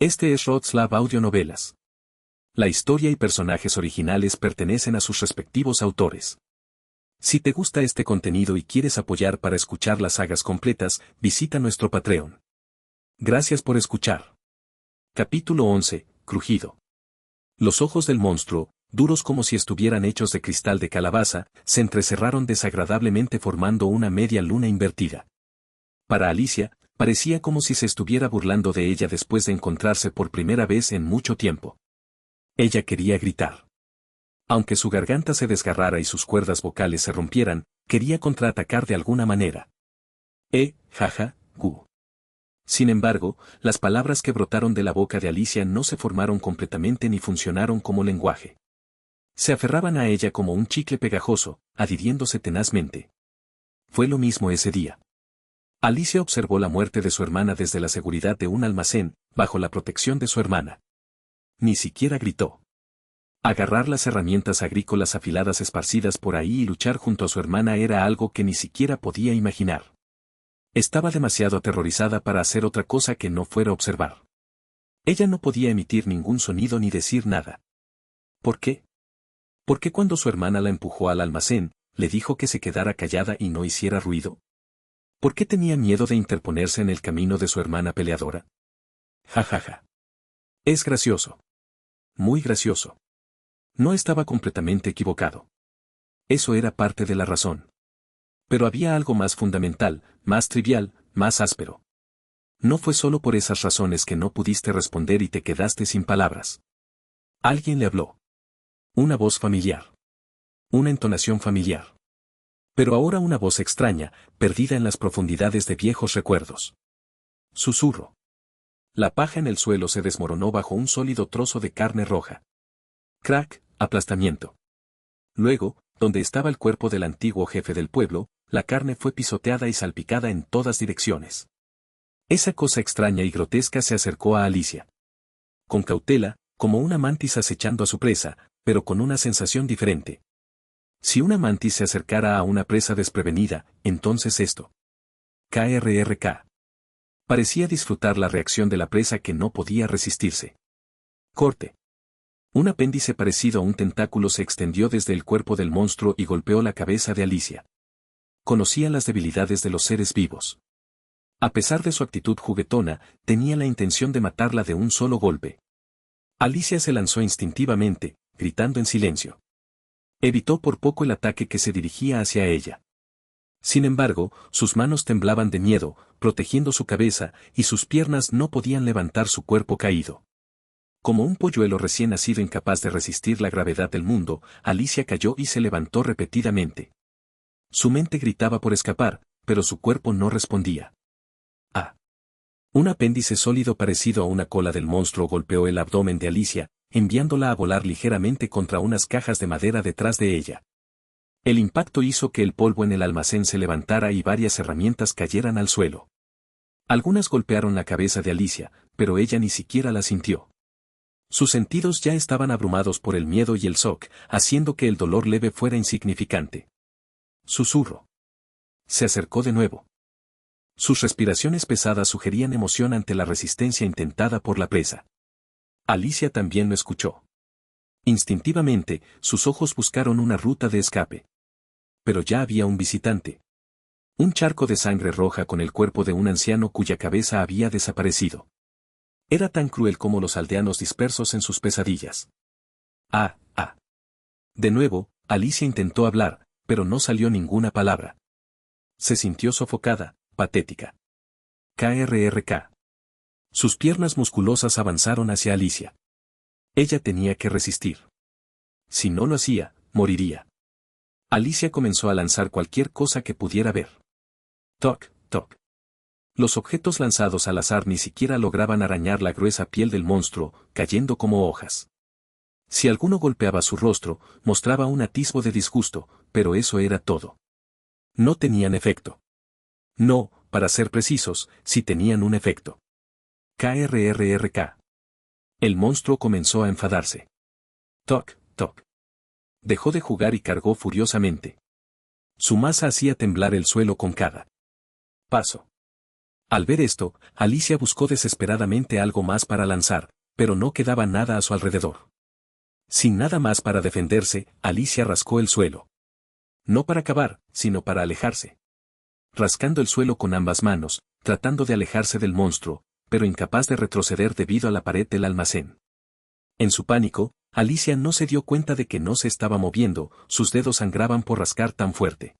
Este es Rodslab Audionovelas. La historia y personajes originales pertenecen a sus respectivos autores. Si te gusta este contenido y quieres apoyar para escuchar las sagas completas, visita nuestro Patreon. Gracias por escuchar. Capítulo 11, Crujido. Los ojos del monstruo, duros como si estuvieran hechos de cristal de calabaza, se entrecerraron desagradablemente formando una media luna invertida. Para Alicia, parecía como si se estuviera burlando de ella después de encontrarse por primera vez en mucho tiempo. Ella quería gritar. Aunque su garganta se desgarrara y sus cuerdas vocales se rompieran, quería contraatacar de alguna manera. Jaja, gu. Sin embargo, las palabras que brotaron de la boca de Alicia no se formaron completamente ni funcionaron como lenguaje. Se aferraban a ella como un chicle pegajoso, adhiriéndose tenazmente. Fue lo mismo ese día. Alicia observó la muerte de su hermana desde la seguridad de un almacén, bajo la protección de su hermana. Ni siquiera gritó. Agarrar las herramientas agrícolas afiladas esparcidas por ahí y luchar junto a su hermana era algo que ni siquiera podía imaginar. Estaba demasiado aterrorizada para hacer otra cosa que no fuera observar. Ella no podía emitir ningún sonido ni decir nada. ¿Por qué? ¿Por qué cuando su hermana la empujó al almacén, le dijo que se quedara callada y no hiciera ruido? ¿Por qué tenía miedo de interponerse en el camino de su hermana peleadora? Jajaja. Es gracioso. Muy gracioso. No estaba completamente equivocado. Eso era parte de la razón. Pero había algo más fundamental, más trivial, más áspero. No fue solo por esas razones que no pudiste responder y te quedaste sin palabras. Alguien le habló. Una voz familiar. Una entonación familiar. Pero ahora una voz extraña, perdida en las profundidades de viejos recuerdos. Susurro. La paja en el suelo se desmoronó bajo un sólido trozo de carne roja. Crack, aplastamiento. Luego, donde estaba el cuerpo del antiguo jefe del pueblo, la carne fue pisoteada y salpicada en todas direcciones. Esa cosa extraña y grotesca se acercó a Alicia. Con cautela, como una mantis acechando a su presa, pero con una sensación diferente. Si una mantis se acercara a una presa desprevenida, entonces esto. KRRK. Parecía disfrutar la reacción de la presa que no podía resistirse. Corte. Un apéndice parecido a un tentáculo se extendió desde el cuerpo del monstruo y golpeó la cabeza de Alicia. Conocía las debilidades de los seres vivos. A pesar de su actitud juguetona, tenía la intención de matarla de un solo golpe. Alicia se lanzó instintivamente, gritando en silencio. Evitó por poco el ataque que se dirigía hacia ella. Sin embargo, sus manos temblaban de miedo, protegiendo su cabeza, y sus piernas no podían levantar su cuerpo caído. Como un polluelo recién nacido incapaz de resistir la gravedad del mundo, Alicia cayó y se levantó repetidamente. Su mente gritaba por escapar, pero su cuerpo no respondía. Un apéndice sólido parecido a una cola del monstruo golpeó el abdomen de Alicia, enviándola a volar ligeramente contra unas cajas de madera detrás de ella. El impacto hizo que el polvo en el almacén se levantara y varias herramientas cayeran al suelo. Algunas golpearon la cabeza de Alicia, pero ella ni siquiera la sintió. Sus sentidos ya estaban abrumados por el miedo y el shock, haciendo que el dolor leve fuera insignificante. Susurro. Se acercó de nuevo. Sus respiraciones pesadas sugerían emoción ante la resistencia intentada por la presa. Alicia también lo escuchó. Instintivamente, sus ojos buscaron una ruta de escape. Pero ya había un visitante. Un charco de sangre roja con el cuerpo de un anciano cuya cabeza había desaparecido. Era tan cruel como los aldeanos dispersos en sus pesadillas. De nuevo, Alicia intentó hablar, pero no salió ninguna palabra. Se sintió sofocada, patética. KRRK. Sus piernas musculosas avanzaron hacia Alicia. Ella tenía que resistir. Si no lo hacía, moriría. Alicia comenzó a lanzar cualquier cosa que pudiera ver. Toc, toc. Los objetos lanzados al azar ni siquiera lograban arañar la gruesa piel del monstruo, cayendo como hojas. Si alguno golpeaba su rostro, mostraba un atisbo de disgusto, pero eso era todo. No tenían efecto. No, para ser precisos, sí tenían un efecto. KRRRK. El monstruo comenzó a enfadarse. Toc, toc. Dejó de jugar y cargó furiosamente. Su masa hacía temblar el suelo con cada paso. Al ver esto, Alicia buscó desesperadamente algo más para lanzar, pero no quedaba nada a su alrededor. Sin nada más para defenderse, Alicia rascó el suelo. No para cavar, sino para alejarse. Rascando el suelo con ambas manos, tratando de alejarse del monstruo, pero incapaz de retroceder debido a la pared del almacén. En su pánico, Alicia no se dio cuenta de que no se estaba moviendo, sus dedos sangraban por rascar tan fuerte.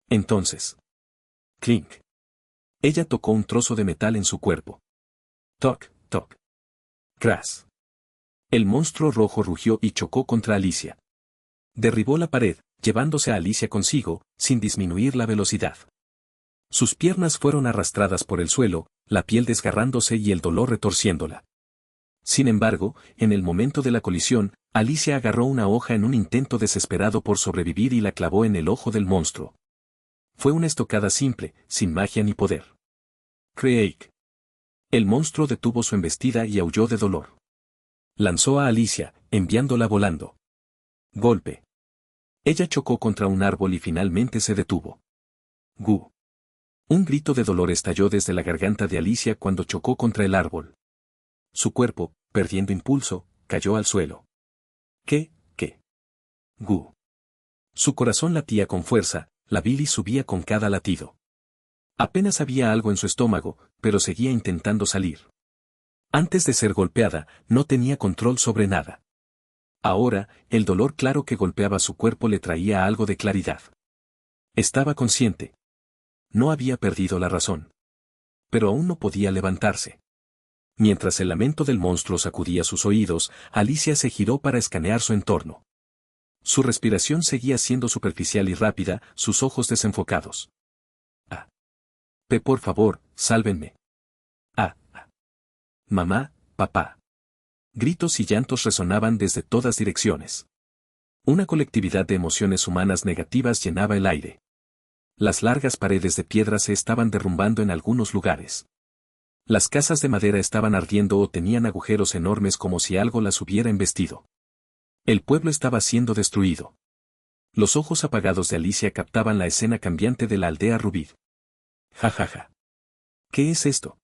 Entonces. Clink. Ella tocó un trozo de metal en su cuerpo. Toc, toc. Crash. El monstruo rojo rugió y chocó contra Alicia. Derribó la pared, llevándose a Alicia consigo, sin disminuir la velocidad. Sus piernas fueron arrastradas por el suelo, la piel desgarrándose y el dolor retorciéndola. Sin embargo, en el momento de la colisión, Alicia agarró una hoja en un intento desesperado por sobrevivir y la clavó en el ojo del monstruo. Fue una estocada simple, sin magia ni poder. Creak. El monstruo detuvo su embestida y aulló de dolor. Lanzó a Alicia, enviándola volando. Golpe. Ella chocó contra un árbol y finalmente se detuvo. ¡Gu! Un grito de dolor estalló desde la garganta de Alicia cuando chocó contra el árbol. Su cuerpo, perdiendo impulso, cayó al suelo. ¿Qué? ¡Gu! Su corazón latía con fuerza, la bilis subía con cada latido. Apenas había algo en su estómago, pero seguía intentando salir. Antes de ser golpeada, no tenía control sobre nada. Ahora, el dolor claro que golpeaba su cuerpo le traía algo de claridad. Estaba consciente. No había perdido la razón. Pero aún no podía levantarse. Mientras el lamento del monstruo sacudía sus oídos, Alicia se giró para escanear su entorno. Su respiración seguía siendo superficial y rápida, sus ojos desenfocados. Ah. Por favor, sálvenme. Ah. Mamá, papá. Gritos y llantos resonaban desde todas direcciones. Una colectividad de emociones humanas negativas llenaba el aire. Las largas paredes de piedra se estaban derrumbando en algunos lugares. Las casas de madera estaban ardiendo o tenían agujeros enormes como si algo las hubiera embestido. El pueblo estaba siendo destruido. Los ojos apagados de Alicia captaban la escena cambiante de la aldea Rubid. Ja ja ja. ¿Qué es esto?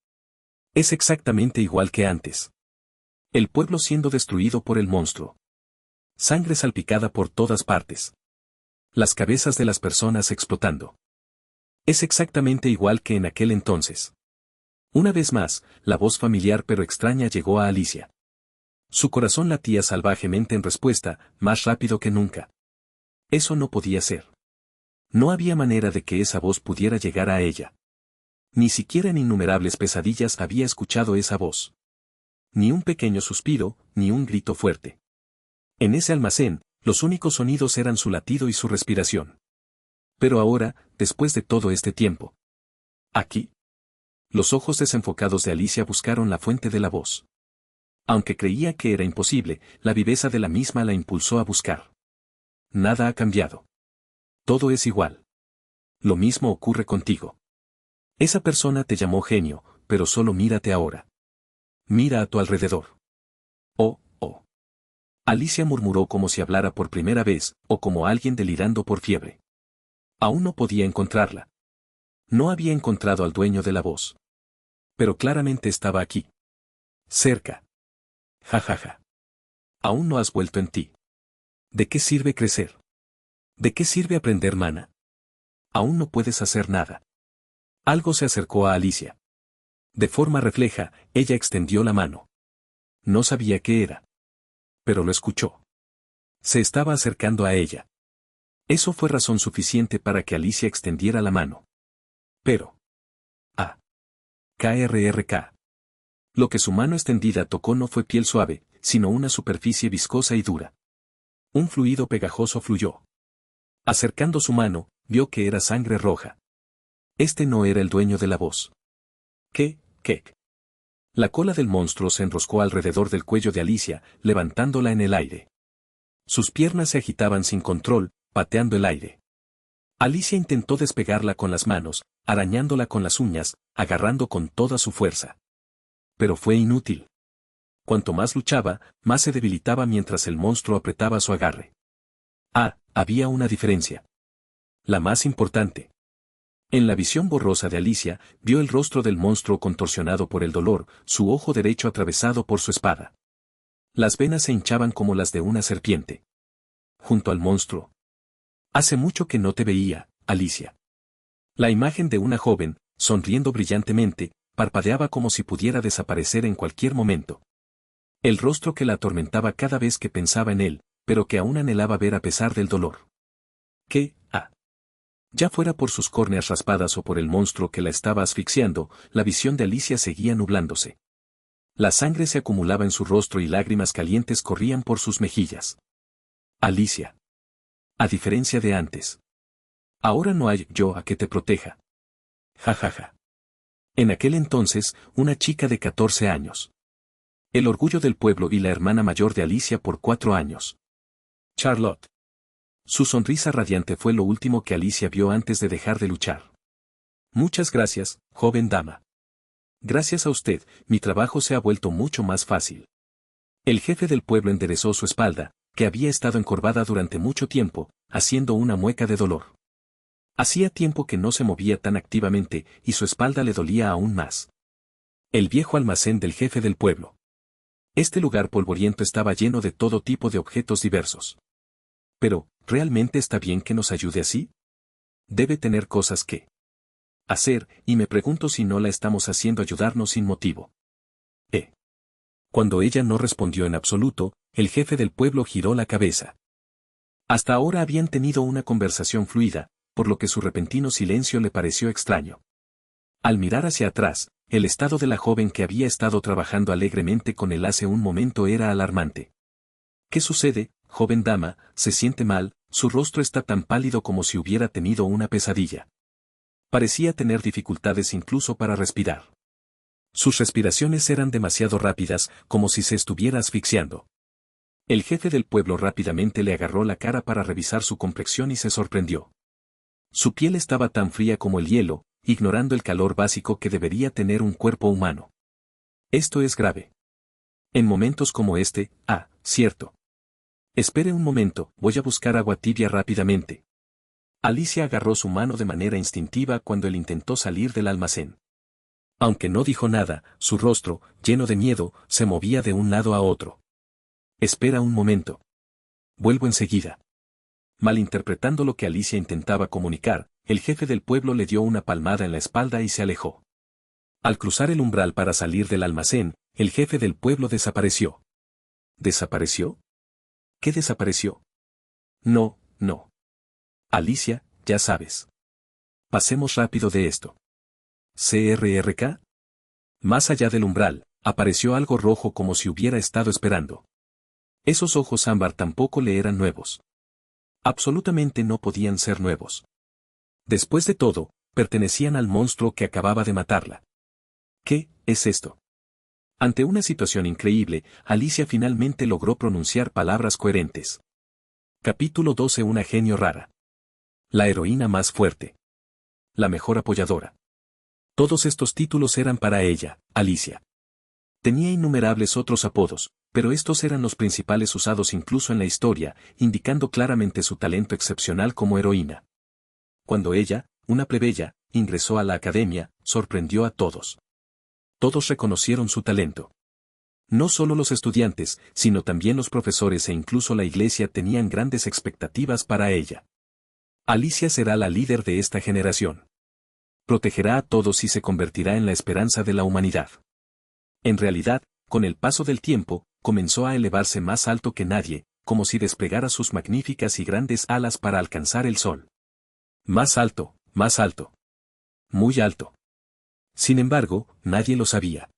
Es exactamente igual que antes. El pueblo siendo destruido por el monstruo. Sangre salpicada por todas partes. Las cabezas de las personas explotando. Es exactamente igual que en aquel entonces. Una vez más, la voz familiar pero extraña llegó a Alicia. Su corazón latía salvajemente en respuesta, más rápido que nunca. Eso no podía ser. No había manera de que esa voz pudiera llegar a ella. Ni siquiera en innumerables pesadillas había escuchado esa voz. Ni un pequeño suspiro, ni un grito fuerte. En ese almacén, los únicos sonidos eran su latido y su respiración. Pero ahora, después de todo este tiempo. Aquí. Los ojos desenfocados de Alicia buscaron la fuente de la voz. Aunque creía que era imposible, la viveza de la misma la impulsó a buscar. Nada ha cambiado. Todo es igual. Lo mismo ocurre contigo. Esa persona te llamó genio, pero solo mírate ahora. Mira a tu alrededor. Oh. Alicia murmuró como si hablara por primera vez, o como alguien delirando por fiebre. Aún no podía encontrarla. No había encontrado al dueño de la voz. Pero claramente estaba aquí. Cerca. Ja ja ja. Aún no has vuelto en ti. ¿De qué sirve crecer? ¿De qué sirve aprender mana? Aún no puedes hacer nada. Algo se acercó a Alicia. De forma refleja, ella extendió la mano. No sabía qué era. Pero lo escuchó. Se estaba acercando a ella. Eso fue razón suficiente para que Alicia extendiera la mano. Pero. KRRK. Lo que su mano extendida tocó no fue piel suave, sino una superficie viscosa y dura. Un fluido pegajoso fluyó. Acercando su mano, vio que era sangre roja. Este no era el dueño de la voz. ¿Qué? La cola del monstruo se enroscó alrededor del cuello de Alicia, levantándola en el aire. Sus piernas se agitaban sin control, pateando el aire. Alicia intentó despegarla con las manos, arañándola con las uñas, agarrando con toda su fuerza. Pero fue inútil. Cuanto más luchaba, más se debilitaba mientras el monstruo apretaba su agarre. Había una diferencia. La más importante. En la visión borrosa de Alicia, vio el rostro del monstruo contorsionado por el dolor, su ojo derecho atravesado por su espada. Las venas se hinchaban como las de una serpiente. Junto al monstruo. Hace mucho que no te veía, Alicia. La imagen de una joven, sonriendo brillantemente, parpadeaba como si pudiera desaparecer en cualquier momento. El rostro que la atormentaba cada vez que pensaba en él, pero que aún anhelaba ver a pesar del dolor. ¿Qué? Ya fuera por sus córneas raspadas o por el monstruo que la estaba asfixiando, la visión de Alicia seguía nublándose. La sangre se acumulaba en su rostro y lágrimas calientes corrían por sus mejillas. Alicia. A diferencia de antes. Ahora no hay yo a que te proteja. Ja ja ja. En aquel entonces, una chica de 14 años. El orgullo del pueblo y la hermana mayor de Alicia por 4 años. Charlotte. Su sonrisa radiante fue lo último que Alicia vio antes de dejar de luchar. Muchas gracias, joven dama. Gracias a usted, mi trabajo se ha vuelto mucho más fácil. El jefe del pueblo enderezó su espalda, que había estado encorvada durante mucho tiempo, haciendo una mueca de dolor. Hacía tiempo que no se movía tan activamente y su espalda le dolía aún más. El viejo almacén del jefe del pueblo. Este lugar polvoriento estaba lleno de todo tipo de objetos diversos. Pero, ¿realmente está bien que nos ayude así? Debe tener cosas que hacer, y me pregunto si no la estamos haciendo ayudarnos sin motivo. Cuando ella no respondió en absoluto, el jefe del pueblo giró la cabeza. Hasta ahora habían tenido una conversación fluida, por lo que su repentino silencio le pareció extraño. Al mirar hacia atrás, el estado de la joven que había estado trabajando alegremente con él hace un momento era alarmante. ¿Qué sucede, joven dama? Se siente mal, su rostro está tan pálido como si hubiera tenido una pesadilla. Parecía tener dificultades incluso para respirar. Sus respiraciones eran demasiado rápidas, como si se estuviera asfixiando. El jefe del pueblo rápidamente le agarró la cara para revisar su complexión y se sorprendió. Su piel estaba tan fría como el hielo, ignorando el calor básico que debería tener un cuerpo humano. Esto es grave. En momentos como este, cierto. Espere un momento, voy a buscar agua tibia rápidamente. Alicia agarró su mano de manera instintiva cuando él intentó salir del almacén. Aunque no dijo nada, su rostro, lleno de miedo, se movía de un lado a otro. Espera un momento. Vuelvo enseguida. Malinterpretando lo que Alicia intentaba comunicar, el jefe del pueblo le dio una palmada en la espalda y se alejó. Al cruzar el umbral para salir del almacén, el jefe del pueblo desapareció. ¿Desapareció? ¿Qué desapareció? No. Alicia, ya sabes. Pasemos rápido de esto. ¿CRRK? Más allá del umbral, apareció algo rojo como si hubiera estado esperando. Esos ojos ámbar tampoco le eran nuevos. Absolutamente no podían ser nuevos. Después de todo, pertenecían al monstruo que acababa de matarla. ¿Qué es esto? Ante una situación increíble, Alicia finalmente logró pronunciar palabras coherentes. Capítulo 12. Una genio rara. La heroína más fuerte. La mejor apoyadora. Todos estos títulos eran para ella, Alicia. Tenía innumerables otros apodos, pero estos eran los principales usados incluso en la historia, indicando claramente su talento excepcional como heroína. Cuando ella, una plebeya, ingresó a la academia, sorprendió a todos. Todos reconocieron su talento. No solo los estudiantes, sino también los profesores e incluso la iglesia tenían grandes expectativas para ella. Alicia será la líder de esta generación. Protegerá a todos y se convertirá en la esperanza de la humanidad. En realidad, con el paso del tiempo, comenzó a elevarse más alto que nadie, como si desplegara sus magníficas y grandes alas para alcanzar el sol. Más alto, más alto. Muy alto. Sin embargo, nadie lo sabía.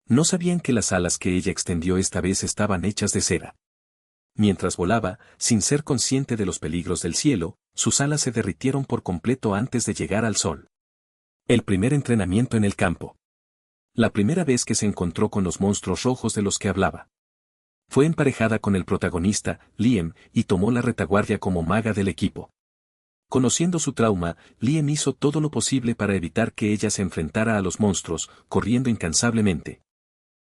No sabían que las alas que ella extendió esta vez estaban hechas de cera. Mientras volaba, sin ser consciente de los peligros del cielo, sus alas se derritieron por completo antes de llegar al sol. El primer entrenamiento en el campo. La primera vez que se encontró con los monstruos rojos de los que hablaba. Fue emparejada con el protagonista, Liam, y tomó la retaguardia como maga del equipo. Conociendo su trauma, Liam hizo todo lo posible para evitar que ella se enfrentara a los monstruos, corriendo incansablemente.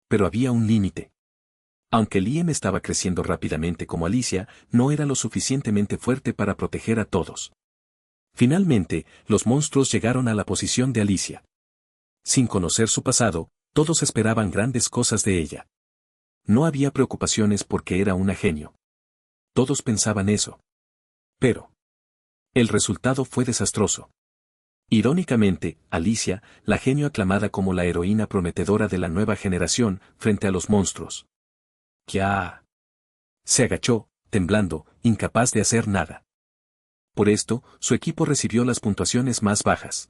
Pero había un límite. Aunque Liam estaba creciendo rápidamente como Alicia, no era lo suficientemente fuerte para proteger a todos. Finalmente, los monstruos llegaron a la posición de Alicia. Sin conocer su pasado, todos esperaban grandes cosas de ella. No había preocupaciones porque era una genio. Todos pensaban eso. Pero el resultado fue desastroso. Irónicamente, Alicia, la genio aclamada como la heroína prometedora de la nueva generación, frente a los monstruos. ¡Ya! Se agachó, temblando, incapaz de hacer nada. Por esto, su equipo recibió las puntuaciones más bajas.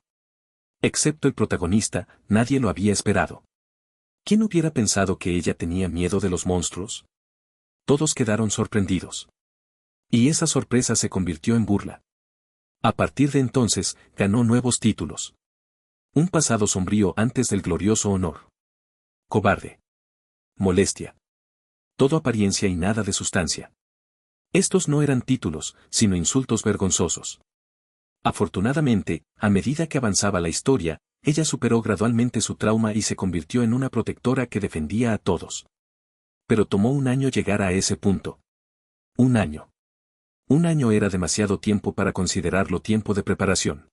Excepto el protagonista, nadie lo había esperado. ¿Quién hubiera pensado que ella tenía miedo de los monstruos? Todos quedaron sorprendidos. Y esa sorpresa se convirtió en burla. A partir de entonces, ganó nuevos títulos. Un pasado sombrío antes del glorioso honor. Cobarde. Molestia. Todo apariencia y nada de sustancia. Estos no eran títulos, sino insultos vergonzosos. Afortunadamente, a medida que avanzaba la historia, ella superó gradualmente su trauma y se convirtió en una protectora que defendía a todos. Pero tomó un año llegar a ese punto. Un año. Un año era demasiado tiempo para considerarlo tiempo de preparación.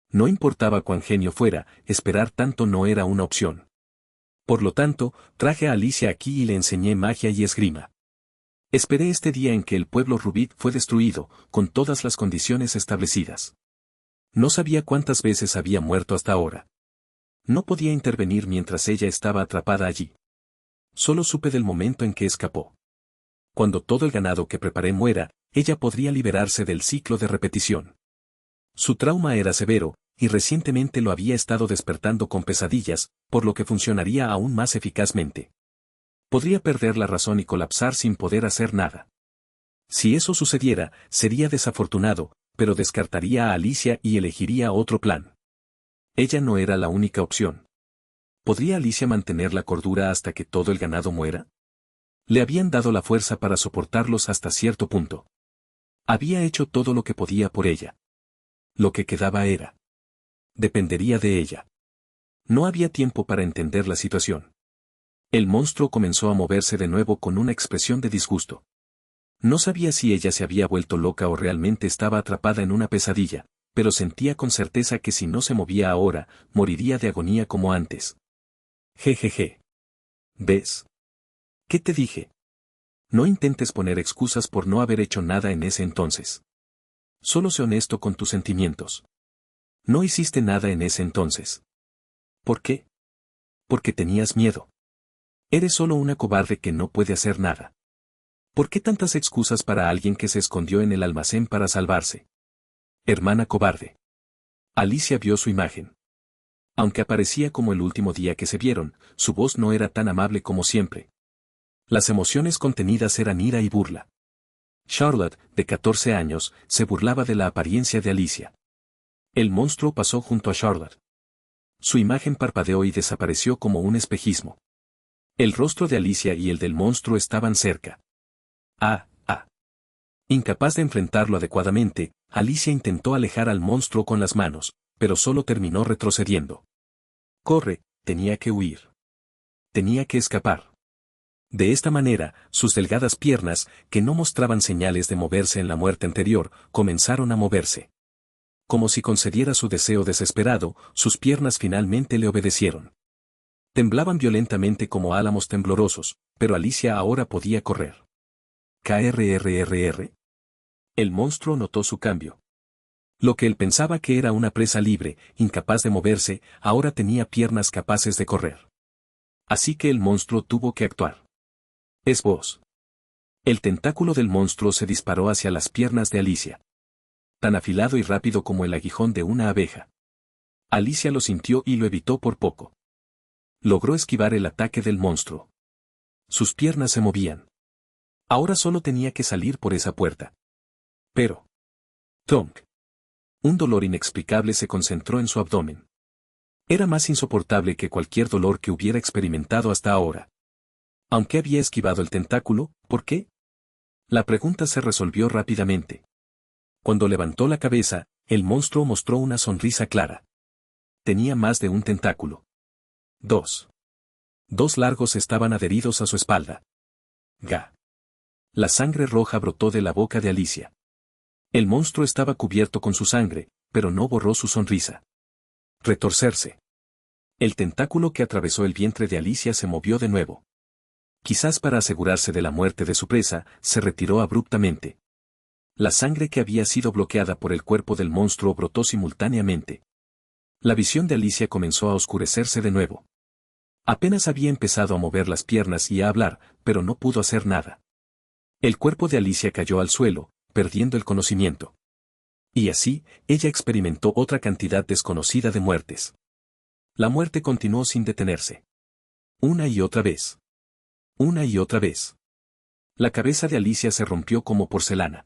No importaba cuán genio fuera, esperar tanto no era una opción. Por lo tanto, traje a Alicia aquí y le enseñé magia y esgrima. Esperé este día en que el pueblo Rubik fue destruido, con todas las condiciones establecidas. No sabía cuántas veces había muerto hasta ahora. No podía intervenir mientras ella estaba atrapada allí. Solo supe del momento en que escapó. Cuando todo el ganado que preparé muera, ella podría liberarse del ciclo de repetición. Su trauma era severo, y recientemente lo había estado despertando con pesadillas, por lo que funcionaría aún más eficazmente. Podría perder la razón y colapsar sin poder hacer nada. Si eso sucediera, sería desafortunado, pero descartaría a Alicia y elegiría otro plan. Ella no era la única opción. ¿Podría Alicia mantener la cordura hasta que todo el ganado muera? Le habían dado la fuerza para soportarlos hasta cierto punto. Había hecho todo lo que podía por ella. Lo que quedaba era. Dependería de ella. No había tiempo para entender la situación. El monstruo comenzó a moverse de nuevo con una expresión de disgusto. No sabía si ella se había vuelto loca o realmente estaba atrapada en una pesadilla, pero sentía con certeza que si no se movía ahora, moriría de agonía como antes. Jejeje. ¿Ves? ¿Qué te dije? No intentes poner excusas por no haber hecho nada en ese entonces. Solo sé honesto con tus sentimientos. No hiciste nada en ese entonces. ¿Por qué? Porque tenías miedo. Eres solo una cobarde que no puede hacer nada. ¿Por qué tantas excusas para alguien que se escondió en el almacén para salvarse? Hermana cobarde. Alicia vio su imagen. Aunque aparecía como el último día que se vieron, su voz no era tan amable como siempre. Las emociones contenidas eran ira y burla. Charlotte, de 14 años, se burlaba de la apariencia de Alicia. El monstruo pasó junto a Charlotte. Su imagen parpadeó y desapareció como un espejismo. El rostro de Alicia y el del monstruo estaban cerca. Incapaz de enfrentarlo adecuadamente, Alicia intentó alejar al monstruo con las manos, pero solo terminó retrocediendo. Corre, tenía que huir. Tenía que escapar. De esta manera, sus delgadas piernas, que no mostraban señales de moverse en la muerte anterior, comenzaron a moverse. Como si concediera su deseo desesperado, sus piernas finalmente le obedecieron. Temblaban violentamente como álamos temblorosos, pero Alicia ahora podía correr. KRRRR. El monstruo notó su cambio. Lo que él pensaba que era una presa libre, incapaz de moverse, ahora tenía piernas capaces de correr. Así que el monstruo tuvo que actuar. Es vos. El tentáculo del monstruo se disparó hacia las piernas de Alicia. Tan afilado y rápido como el aguijón de una abeja. Alicia lo sintió y lo evitó por poco. Logró esquivar el ataque del monstruo. Sus piernas se movían. Ahora solo tenía que salir por esa puerta. Pero. ¡Tonk! Un dolor inexplicable se concentró en su abdomen. Era más insoportable que cualquier dolor que hubiera experimentado hasta ahora. Aunque había esquivado el tentáculo, ¿por qué? La pregunta se resolvió rápidamente. Cuando levantó la cabeza, el monstruo mostró una sonrisa clara. Tenía más de un tentáculo. Dos largos estaban adheridos a su espalda. ¡Ga! La sangre roja brotó de la boca de Alicia. El monstruo estaba cubierto con su sangre, pero no borró su sonrisa. Retorcerse. El tentáculo que atravesó el vientre de Alicia se movió de nuevo. Quizás para asegurarse de la muerte de su presa, se retiró abruptamente. La sangre que había sido bloqueada por el cuerpo del monstruo brotó simultáneamente. La visión de Alicia comenzó a oscurecerse de nuevo. Apenas había empezado a mover las piernas y a hablar, pero no pudo hacer nada. El cuerpo de Alicia cayó al suelo, perdiendo el conocimiento. Y así, ella experimentó otra cantidad desconocida de muertes. La muerte continuó sin detenerse. Una y otra vez. Una y otra vez. La cabeza de Alicia se rompió como porcelana.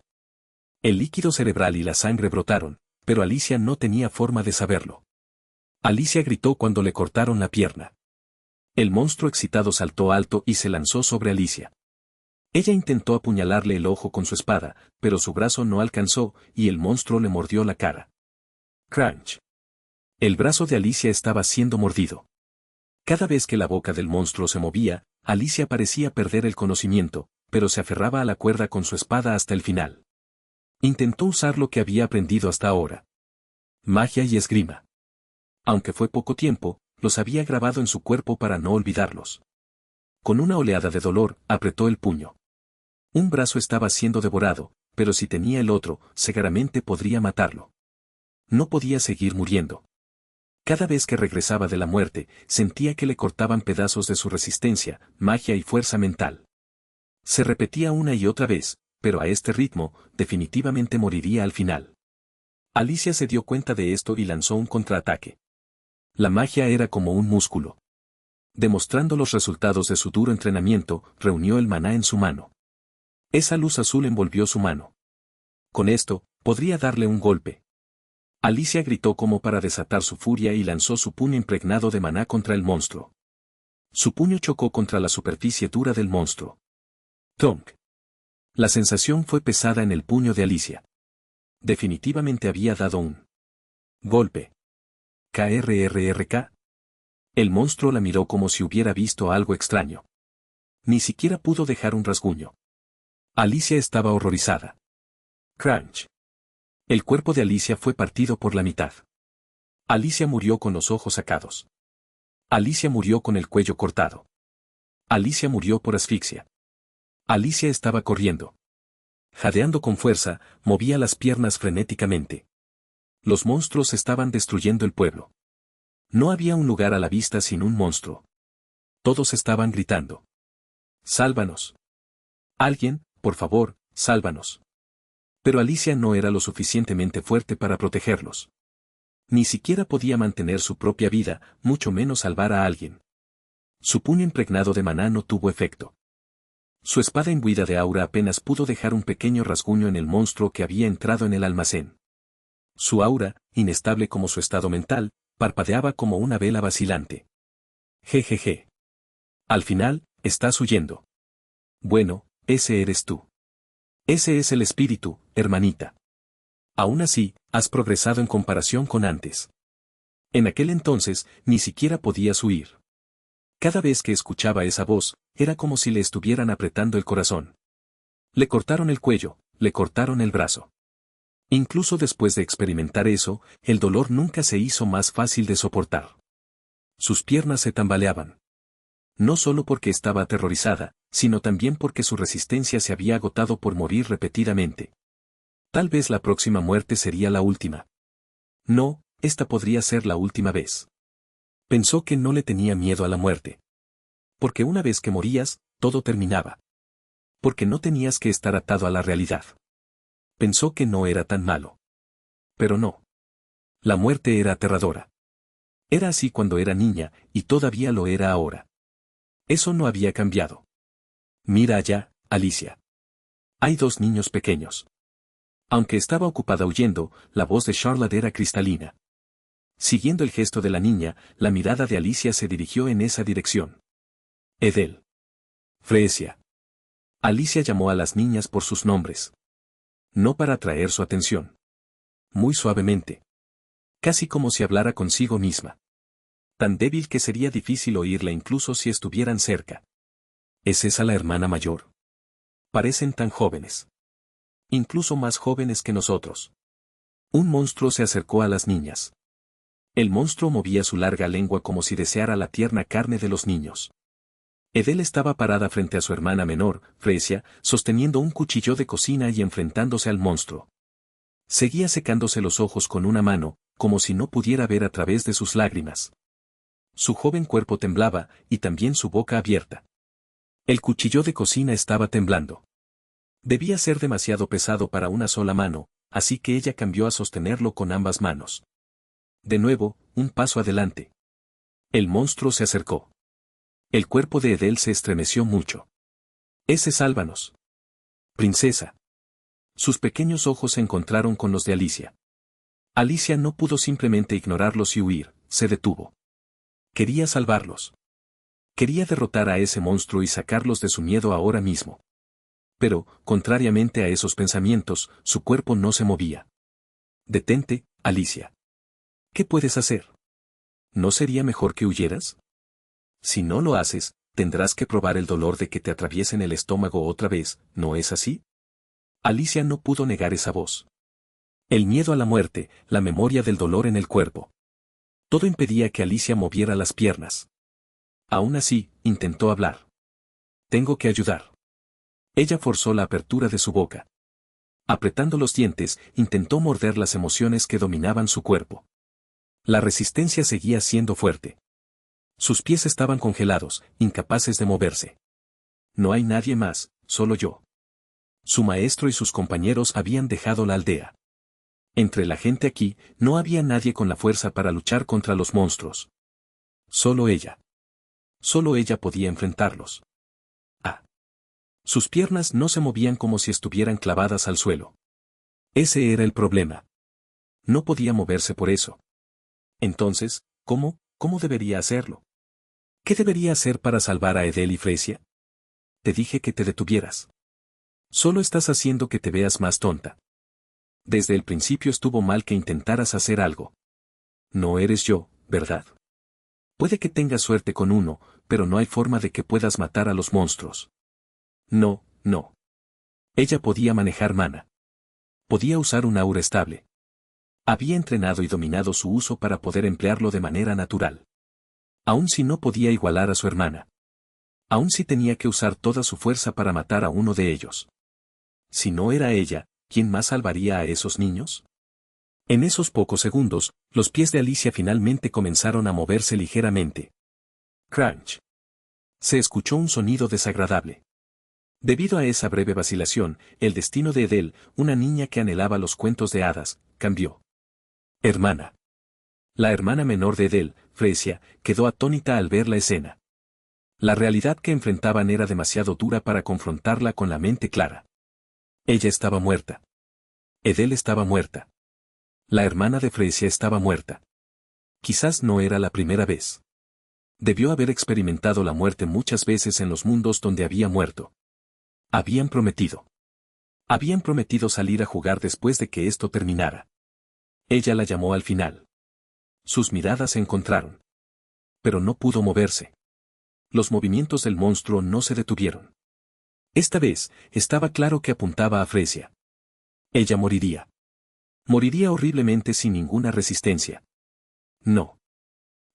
El líquido cerebral y la sangre brotaron, pero Alicia no tenía forma de saberlo. Alicia gritó cuando le cortaron la pierna. El monstruo excitado saltó alto y se lanzó sobre Alicia. Ella intentó apuñalarle el ojo con su espada, pero su brazo no alcanzó, y el monstruo le mordió la cara. Crunch. El brazo de Alicia estaba siendo mordido. Cada vez que la boca del monstruo se movía, Alicia parecía perder el conocimiento, pero se aferraba a la cuerda con su espada hasta el final. Intentó usar lo que había aprendido hasta ahora. Magia y esgrima. Aunque fue poco tiempo, los había grabado en su cuerpo para no olvidarlos. Con una oleada de dolor, apretó el puño. Un brazo estaba siendo devorado, pero si tenía el otro, seguramente podría matarlo. No podía seguir muriendo. Cada vez que regresaba de la muerte, sentía que le cortaban pedazos de su resistencia, magia y fuerza mental. Se repetía una y otra vez, pero a este ritmo, definitivamente moriría al final. Alicia se dio cuenta de esto y lanzó un contraataque. La magia era como un músculo. Demostrando los resultados de su duro entrenamiento, reunió el maná en su mano. Esa luz azul envolvió su mano. Con esto, podría darle un golpe. Alicia gritó como para desatar su furia y lanzó su puño impregnado de maná contra el monstruo. Su puño chocó contra la superficie dura del monstruo. ¡Tonk! La sensación fue pesada en el puño de Alicia. Definitivamente había dado un golpe. KRRRK. El monstruo la miró como si hubiera visto algo extraño. Ni siquiera pudo dejar un rasguño. Alicia estaba horrorizada. Crunch. El cuerpo de Alicia fue partido por la mitad. Alicia murió con los ojos sacados. Alicia murió con el cuello cortado. Alicia murió por asfixia. Alicia estaba corriendo. Jadeando con fuerza, movía las piernas frenéticamente. Los monstruos estaban destruyendo el pueblo. No había un lugar a la vista sin un monstruo. Todos estaban gritando. ¡Sálvanos! Alguien, por favor, sálvanos. Pero Alicia no era lo suficientemente fuerte para protegerlos. Ni siquiera podía mantener su propia vida, mucho menos salvar a alguien. Su puño impregnado de maná no tuvo efecto. Su espada imbuida de aura apenas pudo dejar un pequeño rasguño en el monstruo que había entrado en el almacén. Su aura, inestable como su estado mental, parpadeaba como una vela vacilante. Jejeje. Al final, estás huyendo. Bueno, ese eres tú. Ese es el espíritu, hermanita. Aún así, has progresado en comparación con antes. En aquel entonces, ni siquiera podías huir. Cada vez que escuchaba esa voz, era como si le estuvieran apretando el corazón. Le cortaron el cuello, le cortaron el brazo. Incluso después de experimentar eso, el dolor nunca se hizo más fácil de soportar. Sus piernas se tambaleaban. No solo porque estaba aterrorizada, sino también porque su resistencia se había agotado por morir repetidamente. Tal vez la próxima muerte sería la última. No, esta podría ser la última vez. Pensó que no le tenía miedo a la muerte. Porque una vez que morías, todo terminaba. Porque no tenías que estar atado a la realidad. Pensó que no era tan malo. Pero no. La muerte era aterradora. Era así cuando era niña, y todavía lo era ahora. Eso no había cambiado. Mira allá, Alicia. Hay dos niños pequeños. Aunque estaba ocupada huyendo, la voz de Charlotte era cristalina. Siguiendo el gesto de la niña, la mirada de Alicia se dirigió en esa dirección. Edel. Freesia. Alicia llamó a las niñas por sus nombres. No para atraer su atención. Muy suavemente. Casi como si hablara consigo misma. Tan débil que sería difícil oírla incluso si estuvieran cerca. ¿Es esa la hermana mayor? Parecen tan jóvenes. Incluso más jóvenes que nosotros. Un monstruo se acercó a las niñas. El monstruo movía su larga lengua como si deseara la tierna carne de los niños. Edel estaba parada frente a su hermana menor, Fresia, sosteniendo un cuchillo de cocina y enfrentándose al monstruo. Seguía secándose los ojos con una mano, como si no pudiera ver a través de sus lágrimas. Su joven cuerpo temblaba, y también su boca abierta. El cuchillo de cocina estaba temblando. Debía ser demasiado pesado para una sola mano, así que ella cambió a sostenerlo con ambas manos. De nuevo, un paso adelante. El monstruo se acercó. El cuerpo de Edel se estremeció mucho. Sálvanos. Princesa. Sus pequeños ojos se encontraron con los de Alicia. Alicia no pudo simplemente ignorarlos y huir, se detuvo. Quería salvarlos. Quería derrotar a ese monstruo y sacarlos de su miedo ahora mismo. Pero, contrariamente a esos pensamientos, su cuerpo no se movía. Detente, Alicia. ¿Qué puedes hacer? ¿No sería mejor que huyeras? Si no lo haces, tendrás que probar el dolor de que te atraviesen el estómago otra vez, ¿no es así? Alicia no pudo negar esa voz. El miedo a la muerte, la memoria del dolor en el cuerpo. Todo impedía que Alicia moviera las piernas. Aún así, intentó hablar. Tengo que ayudar. Ella forzó la apertura de su boca. Apretando los dientes, intentó morder las emociones que dominaban su cuerpo. La resistencia seguía siendo fuerte. Sus pies estaban congelados, incapaces de moverse. No hay nadie más, solo yo. Su maestro y sus compañeros habían dejado la aldea. Entre la gente aquí, no había nadie con la fuerza para luchar contra los monstruos. Solo ella. Solo ella podía enfrentarlos. Ah. Sus piernas no se movían como si estuvieran clavadas al suelo. Ese era el problema. No podía moverse por eso. Entonces, ¿cómo debería hacerlo? ¿Qué debería hacer para salvar a Edel y Fresia? Te dije que te detuvieras. Solo estás haciendo que te veas más tonta. Desde el principio estuvo mal que intentaras hacer algo. No eres yo, ¿verdad? Puede que tengas suerte con uno, pero no hay forma de que puedas matar a los monstruos. No, no. Ella podía manejar mana. Podía usar un aura estable. Había entrenado y dominado su uso para poder emplearlo de manera natural. Aun si no podía igualar a su hermana. Aun si tenía que usar toda su fuerza para matar a uno de ellos. Si no era ella, ¿quién más salvaría a esos niños? En esos pocos segundos, los pies de Alicia finalmente comenzaron a moverse ligeramente. Crunch. Se escuchó un sonido desagradable. Debido a esa breve vacilación, el destino de Edel, una niña que anhelaba los cuentos de hadas, cambió. Hermana. La hermana menor de Edel, Fresia, quedó atónita al ver la escena. La realidad que enfrentaban era demasiado dura para confrontarla con la mente clara. Ella estaba muerta. Edel estaba muerta. La hermana de Fresia estaba muerta. Quizás no era la primera vez. Debió haber experimentado la muerte muchas veces en los mundos donde había muerto. Habían prometido. Habían prometido salir a jugar después de que esto terminara. Ella la llamó al final. Sus miradas se encontraron. Pero no pudo moverse. Los movimientos del monstruo no se detuvieron. Esta vez, estaba claro que apuntaba a Fresia. Ella moriría. Moriría horriblemente sin ninguna resistencia. No.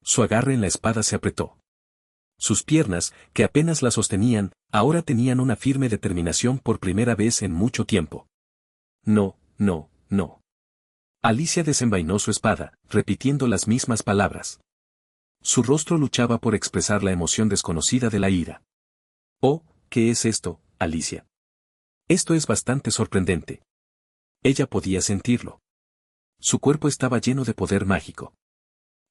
Su agarre en la espada se apretó. Sus piernas, que apenas la sostenían, ahora tenían una firme determinación por primera vez en mucho tiempo. No, no, no. Alicia desenvainó su espada, repitiendo las mismas palabras. Su rostro luchaba por expresar la emoción desconocida de la ira. Oh, ¿qué es esto, Alicia? Esto es bastante sorprendente. Ella podía sentirlo. Su cuerpo estaba lleno de poder mágico.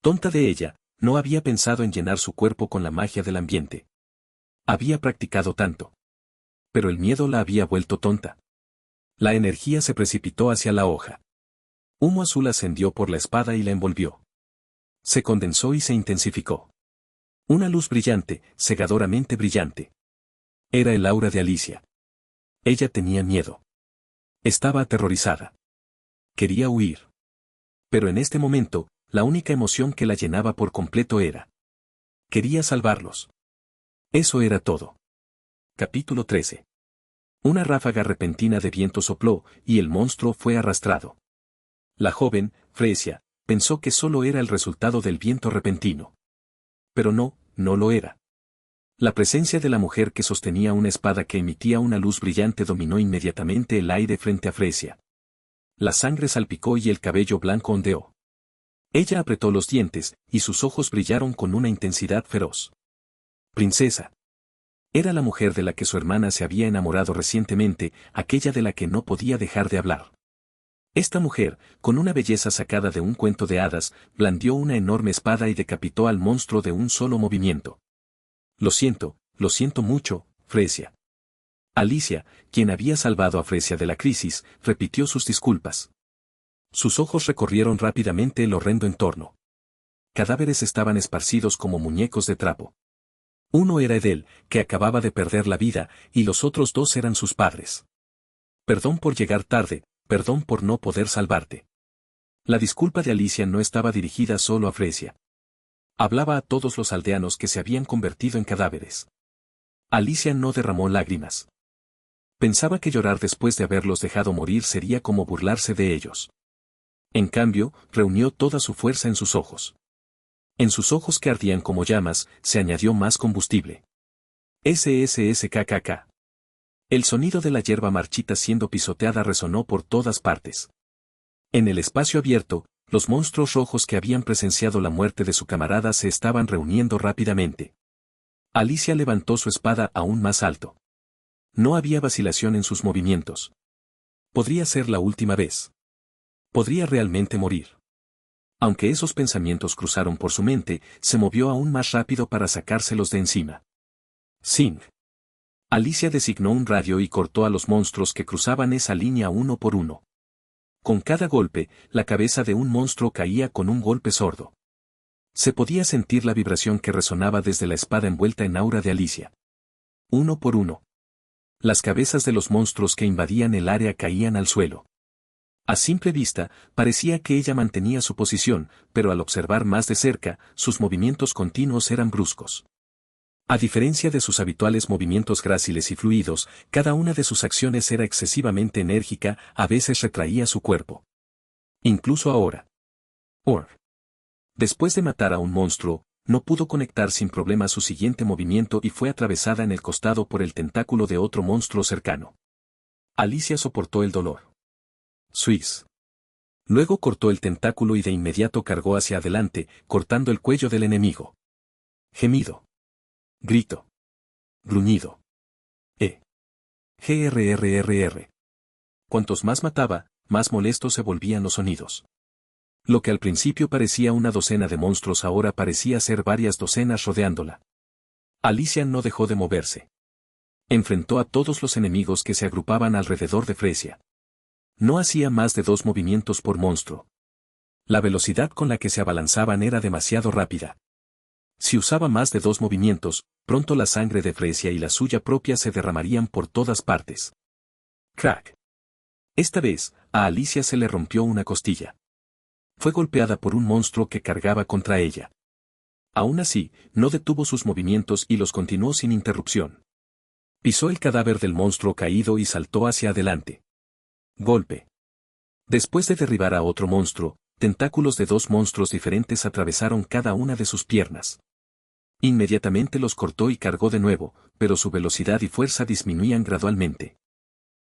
Tonta de ella, no había pensado en llenar su cuerpo con la magia del ambiente. Había practicado tanto. Pero el miedo la había vuelto tonta. La energía se precipitó hacia la hoja. Humo azul ascendió por la espada y la envolvió. Se condensó y se intensificó. Una luz brillante, cegadoramente brillante. Era el aura de Alicia. Ella tenía miedo. Estaba aterrorizada. Quería huir. Pero en este momento, la única emoción que la llenaba por completo era. Quería salvarlos. Eso era todo. Capítulo 13. Una ráfaga repentina de viento sopló, y el monstruo fue arrastrado. La joven, Fresia, pensó que solo era el resultado del viento repentino. Pero no, no lo era. La presencia de la mujer que sostenía una espada que emitía una luz brillante dominó inmediatamente el aire frente a Fresia. La sangre salpicó y el cabello blanco ondeó. Ella apretó los dientes, y sus ojos brillaron con una intensidad feroz. Princesa. Era la mujer de la que su hermana se había enamorado recientemente, aquella de la que no podía dejar de hablar. Esta mujer, con una belleza sacada de un cuento de hadas, blandió una enorme espada y decapitó al monstruo de un solo movimiento. Lo siento mucho, Fresia. Alicia, quien había salvado a Fresia de la crisis, repitió sus disculpas. Sus ojos recorrieron rápidamente el horrendo entorno. Cadáveres estaban esparcidos como muñecos de trapo. Uno era Edel, que acababa de perder la vida, y los otros dos eran sus padres. Perdón por llegar tarde, perdón por no poder salvarte. La disculpa de Alicia no estaba dirigida solo a Fresia. Hablaba a todos los aldeanos que se habían convertido en cadáveres. Alicia no derramó lágrimas. Pensaba que llorar después de haberlos dejado morir sería como burlarse de ellos. En cambio, reunió toda su fuerza en sus ojos. En sus ojos que ardían como llamas, se añadió más combustible. SSSKKK. El sonido de la hierba marchita siendo pisoteada resonó por todas partes. En el espacio abierto, los monstruos rojos que habían presenciado la muerte de su camarada se estaban reuniendo rápidamente. Alicia levantó su espada aún más alto. No había vacilación en sus movimientos. Podría ser la última vez. Podría realmente morir. Aunque esos pensamientos cruzaron por su mente, se movió aún más rápido para sacárselos de encima. Sing. Alicia designó un radio y cortó a los monstruos que cruzaban esa línea uno por uno. Con cada golpe, la cabeza de un monstruo caía con un golpe sordo. Se podía sentir la vibración que resonaba desde la espada envuelta en aura de Alicia. Uno por uno. Las cabezas de los monstruos que invadían el área caían al suelo. A simple vista, parecía que ella mantenía su posición, pero al observar más de cerca, sus movimientos continuos eran bruscos. A diferencia de sus habituales movimientos gráciles y fluidos, cada una de sus acciones era excesivamente enérgica, a veces retraía su cuerpo. Incluso ahora. Después de matar a un monstruo, no pudo conectar sin problema su siguiente movimiento y fue atravesada en el costado por el tentáculo de otro monstruo cercano. Alicia soportó el dolor. Swiss. Luego cortó el tentáculo y de inmediato cargó hacia adelante, cortando el cuello del enemigo. Gemido. Grito. Gruñido. Grrrrr. Cuantos más mataba, más molestos se volvían los sonidos. Lo que al principio parecía una docena de monstruos ahora parecía ser varias docenas rodeándola. Alicia no dejó de moverse. Enfrentó a todos los enemigos que se agrupaban alrededor de Fresia. No hacía más de 2 movimientos por monstruo. La velocidad con la que se abalanzaban era demasiado rápida. Si usaba más de 2 movimientos, pronto la sangre de Fresia y la suya propia se derramarían por todas partes. Crack. Esta vez, a Alicia se le rompió una costilla. Fue golpeada por un monstruo que cargaba contra ella. Aún así, no detuvo sus movimientos y los continuó sin interrupción. Pisó el cadáver del monstruo caído y saltó hacia adelante. Golpe. Después de derribar a otro monstruo, tentáculos de 2 monstruos diferentes atravesaron cada una de sus piernas. Inmediatamente los cortó y cargó de nuevo, pero su velocidad y fuerza disminuían gradualmente.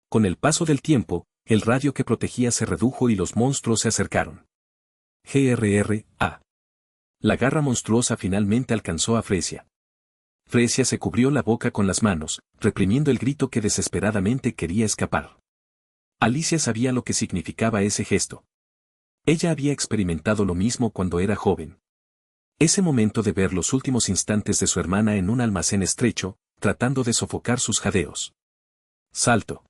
Con el paso del tiempo, el radio que protegía se redujo y los monstruos se acercaron. GRRA. La garra monstruosa finalmente alcanzó a Fresia. Fresia se cubrió la boca con las manos, reprimiendo el grito que desesperadamente quería escapar. Alicia sabía lo que significaba ese gesto. Ella había experimentado lo mismo cuando era joven. Ese momento de ver los últimos instantes de su hermana en un almacén estrecho, tratando de sofocar sus jadeos. Salto.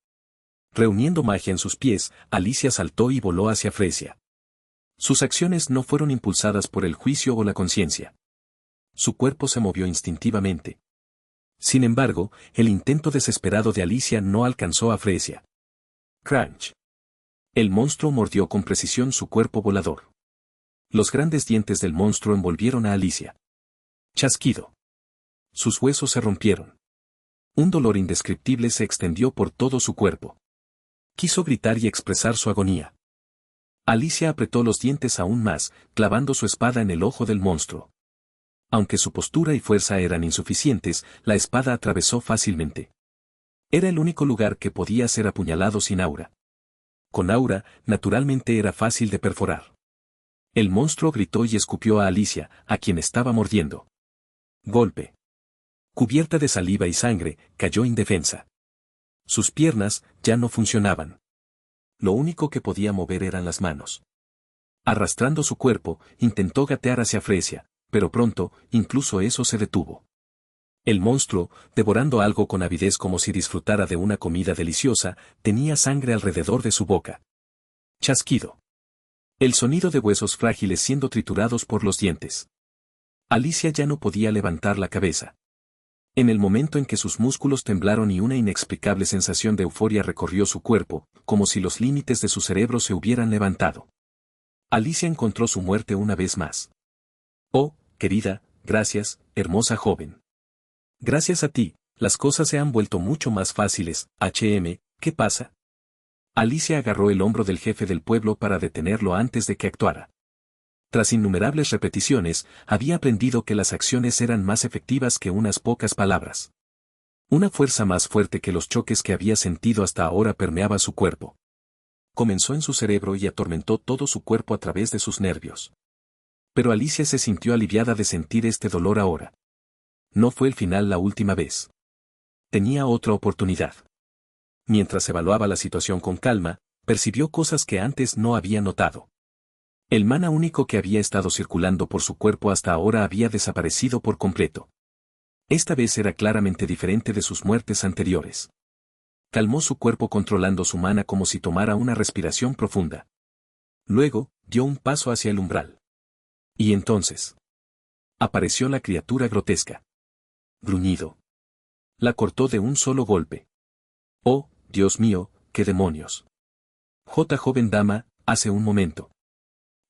Reuniendo magia en sus pies, Alicia saltó y voló hacia Fresia. Sus acciones no fueron impulsadas por el juicio o la conciencia. Su cuerpo se movió instintivamente. Sin embargo, el intento desesperado de Alicia no alcanzó a Fresia. Crunch. El monstruo mordió con precisión su cuerpo volador. Los grandes dientes del monstruo envolvieron a Alicia. Chasquido. Sus huesos se rompieron. Un dolor indescriptible se extendió por todo su cuerpo. Quiso gritar y expresar su agonía. Alicia apretó los dientes aún más, clavando su espada en el ojo del monstruo. Aunque su postura y fuerza eran insuficientes, la espada atravesó fácilmente. Era el único lugar que podía ser apuñalado sin aura. Con aura, naturalmente era fácil de perforar. El monstruo gritó y escupió a Alicia, a quien estaba mordiendo. Golpe. Cubierta de saliva y sangre, cayó indefensa. Sus piernas ya no funcionaban. Lo único que podía mover eran las manos. Arrastrando su cuerpo, intentó gatear hacia Fresia, pero pronto, incluso eso se detuvo. El monstruo, devorando algo con avidez como si disfrutara de una comida deliciosa, tenía sangre alrededor de su boca. Chasquido. El sonido de huesos frágiles siendo triturados por los dientes. Alicia ya no podía levantar la cabeza. En el momento en que sus músculos temblaron y una inexplicable sensación de euforia recorrió su cuerpo, como si los límites de su cerebro se hubieran levantado. Alicia encontró su muerte una vez más. Oh, querida, gracias, hermosa joven. Gracias a ti, las cosas se han vuelto mucho más fáciles. ¿Qué pasa? Alicia agarró el hombro del jefe del pueblo para detenerlo antes de que actuara. Tras innumerables repeticiones, había aprendido que las acciones eran más efectivas que unas pocas palabras. Una fuerza más fuerte que los choques que había sentido hasta ahora permeaba su cuerpo. Comenzó en su cerebro y atormentó todo su cuerpo a través de sus nervios. Pero Alicia se sintió aliviada de sentir este dolor ahora. No fue el final la última vez. Tenía otra oportunidad. Mientras evaluaba la situación con calma, percibió cosas que antes no había notado. El mana único que había estado circulando por su cuerpo hasta ahora había desaparecido por completo. Esta vez era claramente diferente de sus muertes anteriores. Calmó su cuerpo controlando su mana como si tomara una respiración profunda. Luego, dio un paso hacia el umbral. Y entonces apareció la criatura grotesca. Gruñido. La cortó de un solo golpe. Oh, Dios mío, qué demonios. Joven dama, hace un momento.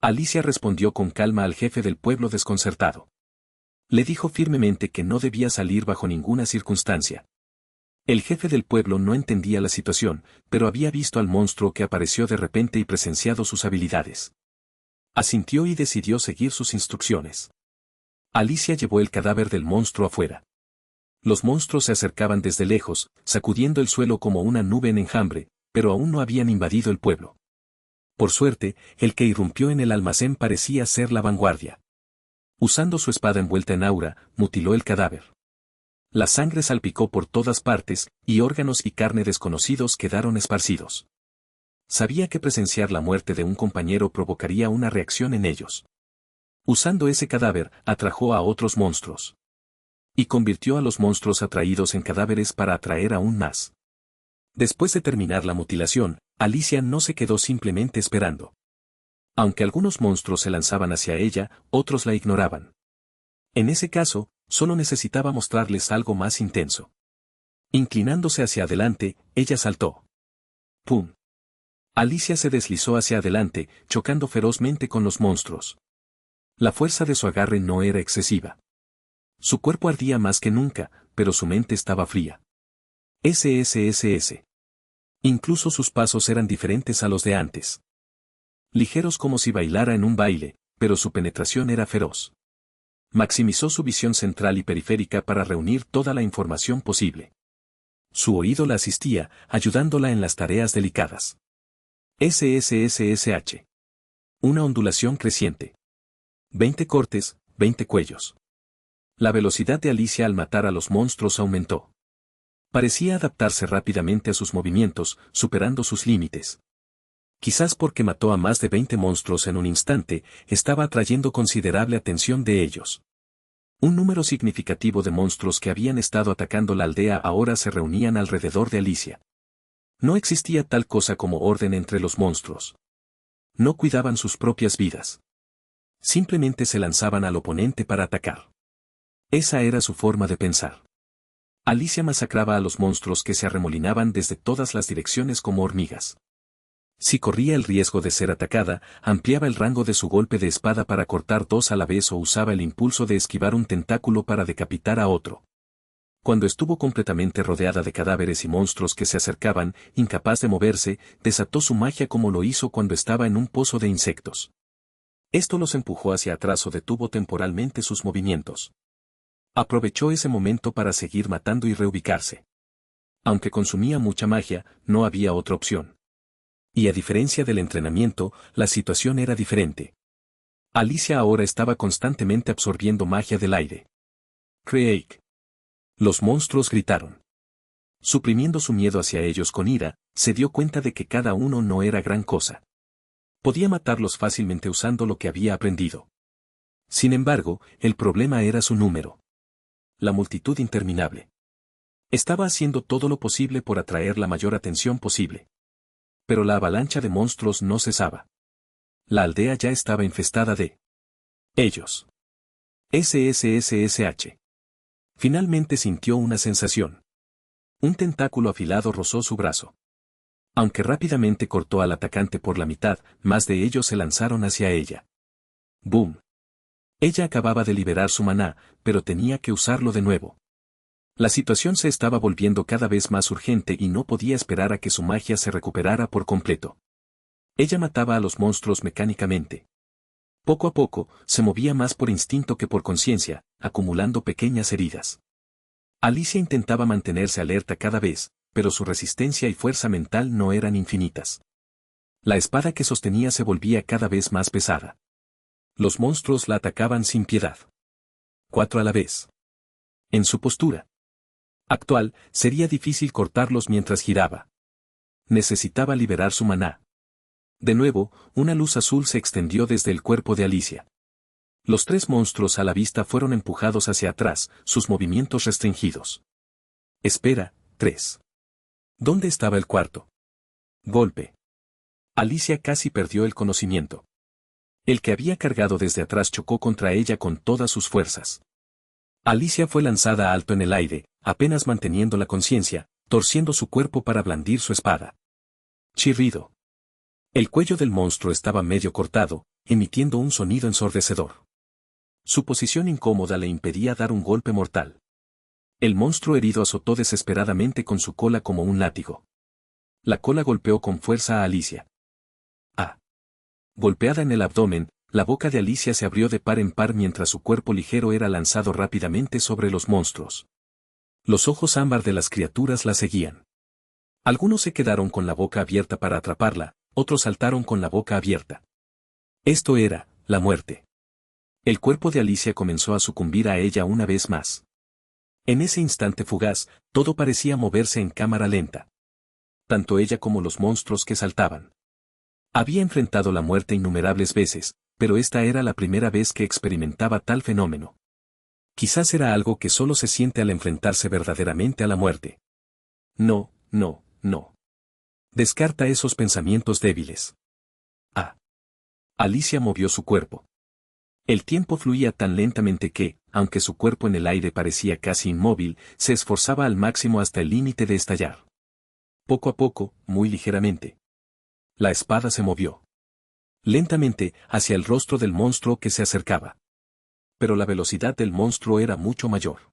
Alicia respondió con calma al jefe del pueblo desconcertado. Le dijo firmemente que no debía salir bajo ninguna circunstancia. El jefe del pueblo no entendía la situación, pero había visto al monstruo que apareció de repente y presenciado sus habilidades. Asintió y decidió seguir sus instrucciones. Alicia llevó el cadáver del monstruo afuera. Los monstruos se acercaban desde lejos, sacudiendo el suelo como una nube en enjambre, pero aún no habían invadido el pueblo. Por suerte, el que irrumpió en el almacén parecía ser la vanguardia. Usando su espada envuelta en aura, mutiló el cadáver. La sangre salpicó por todas partes, y órganos y carne desconocidos quedaron esparcidos. Sabía que presenciar la muerte de un compañero provocaría una reacción en ellos. Usando ese cadáver, atrajo a otros monstruos. Y convirtió a los monstruos atraídos en cadáveres para atraer aún más. Después de terminar la mutilación, Alicia no se quedó simplemente esperando. Aunque algunos monstruos se lanzaban hacia ella, otros la ignoraban. En ese caso, solo necesitaba mostrarles algo más intenso. Inclinándose hacia adelante, ella saltó. ¡Pum! Alicia se deslizó hacia adelante, chocando ferozmente con los monstruos. La fuerza de su agarre no era excesiva. Su cuerpo ardía más que nunca, pero su mente estaba fría. SSSS. Incluso sus pasos eran diferentes a los de antes. Ligeros como si bailara en un baile, pero su penetración era feroz. Maximizó su visión central y periférica para reunir toda la información posible. Su oído la asistía, ayudándola en las tareas delicadas. SSSSH. Una ondulación creciente. 20 cortes, 20 cuellos. La velocidad de Alicia al matar a los monstruos aumentó. Parecía adaptarse rápidamente a sus movimientos, superando sus límites. Quizás porque mató a más de 20 monstruos en un instante, estaba atrayendo considerable atención de ellos. Un número significativo de monstruos que habían estado atacando la aldea ahora se reunían alrededor de Alicia. No existía tal cosa como orden entre los monstruos. No cuidaban sus propias vidas. Simplemente se lanzaban al oponente para atacar. Esa era su forma de pensar. Alicia masacraba a los monstruos que se arremolinaban desde todas las direcciones como hormigas. Si corría el riesgo de ser atacada, ampliaba el rango de su golpe de espada para cortar dos a la vez o usaba el impulso de esquivar un tentáculo para decapitar a otro. Cuando estuvo completamente rodeada de cadáveres y monstruos que se acercaban, incapaz de moverse, desató su magia como lo hizo cuando estaba en un pozo de insectos. Esto los empujó hacia atrás o detuvo temporalmente sus movimientos. Aprovechó ese momento para seguir matando y reubicarse. Aunque consumía mucha magia, no había otra opción. Y a diferencia del entrenamiento, la situación era diferente. Alicia ahora estaba constantemente absorbiendo magia del aire. Creake. Los monstruos gritaron. Suprimiendo su miedo hacia ellos con ira, se dio cuenta de que cada uno no era gran cosa. Podía matarlos fácilmente usando lo que había aprendido. Sin embargo, el problema era su número. La multitud interminable. Estaba haciendo todo lo posible por atraer la mayor atención posible. Pero la avalancha de monstruos no cesaba. La aldea ya estaba infestada de ellos. SSSSH. Finalmente sintió una sensación. Un tentáculo afilado rozó su brazo. Aunque rápidamente cortó al atacante por la mitad, más de ellos se lanzaron hacia ella. ¡Boom! Ella acababa de liberar su maná, pero tenía que usarlo de nuevo. La situación se estaba volviendo cada vez más urgente y no podía esperar a que su magia se recuperara por completo. Ella mataba a los monstruos mecánicamente. Poco a poco, se movía más por instinto que por conciencia, acumulando pequeñas heridas. Alicia intentaba mantenerse alerta cada vez, pero su resistencia y fuerza mental no eran infinitas. La espada que sostenía se volvía cada vez más pesada. Los monstruos la atacaban sin piedad. 4 a la vez. En su postura actual, sería difícil cortarlos mientras giraba. Necesitaba liberar su maná. De nuevo, una luz azul se extendió desde el cuerpo de Alicia. Los 3 monstruos a la vista fueron empujados hacia atrás, sus movimientos restringidos. Espera, 3. ¿Dónde estaba el cuarto? Golpe. Alicia casi perdió el conocimiento. El que había cargado desde atrás chocó contra ella con todas sus fuerzas. Alicia fue lanzada alto en el aire, apenas manteniendo la conciencia, torciendo su cuerpo para blandir su espada. Chirrido. El cuello del monstruo estaba medio cortado, emitiendo un sonido ensordecedor. Su posición incómoda le impedía dar un golpe mortal. El monstruo herido azotó desesperadamente con su cola como un látigo. La cola golpeó con fuerza a Alicia. Ah. Golpeada en el abdomen, la boca de Alicia se abrió de par en par mientras su cuerpo ligero era lanzado rápidamente sobre los monstruos. Los ojos ámbar de las criaturas la seguían. Algunos se quedaron con la boca abierta para atraparla, otros saltaron con la boca abierta. Esto era, la muerte. El cuerpo de Alicia comenzó a sucumbir a ella una vez más. En ese instante fugaz, todo parecía moverse en cámara lenta. Tanto ella como los monstruos que saltaban. Había enfrentado la muerte innumerables veces, pero esta era la primera vez que experimentaba tal fenómeno. Quizás era algo que solo se siente al enfrentarse verdaderamente a la muerte. No, no, no. Descarta esos pensamientos débiles. Ah. Alicia movió su cuerpo. El tiempo fluía tan lentamente que, aunque su cuerpo en el aire parecía casi inmóvil, se esforzaba al máximo hasta el límite de estallar. Poco a poco, muy ligeramente. La espada se movió. Lentamente, hacia el rostro del monstruo que se acercaba. Pero la velocidad del monstruo era mucho mayor.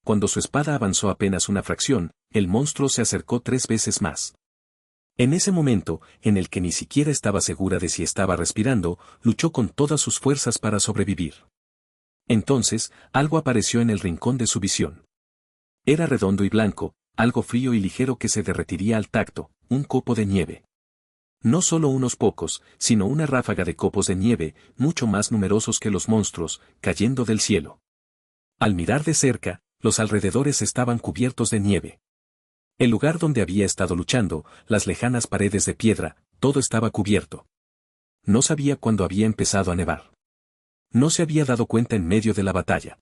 Cuando su espada avanzó apenas una fracción, el monstruo se acercó 3 veces más. En ese momento, en el que ni siquiera estaba segura de si estaba respirando, luchó con todas sus fuerzas para sobrevivir. Entonces, algo apareció en el rincón de su visión. Era redondo y blanco, algo frío y ligero que se derretiría al tacto, un copo de nieve. No solo unos pocos, sino una ráfaga de copos de nieve, mucho más numerosos que los monstruos, cayendo del cielo. Al mirar de cerca, los alrededores estaban cubiertos de nieve. El lugar donde había estado luchando, las lejanas paredes de piedra, todo estaba cubierto. No sabía cuándo había empezado a nevar. No se había dado cuenta en medio de la batalla.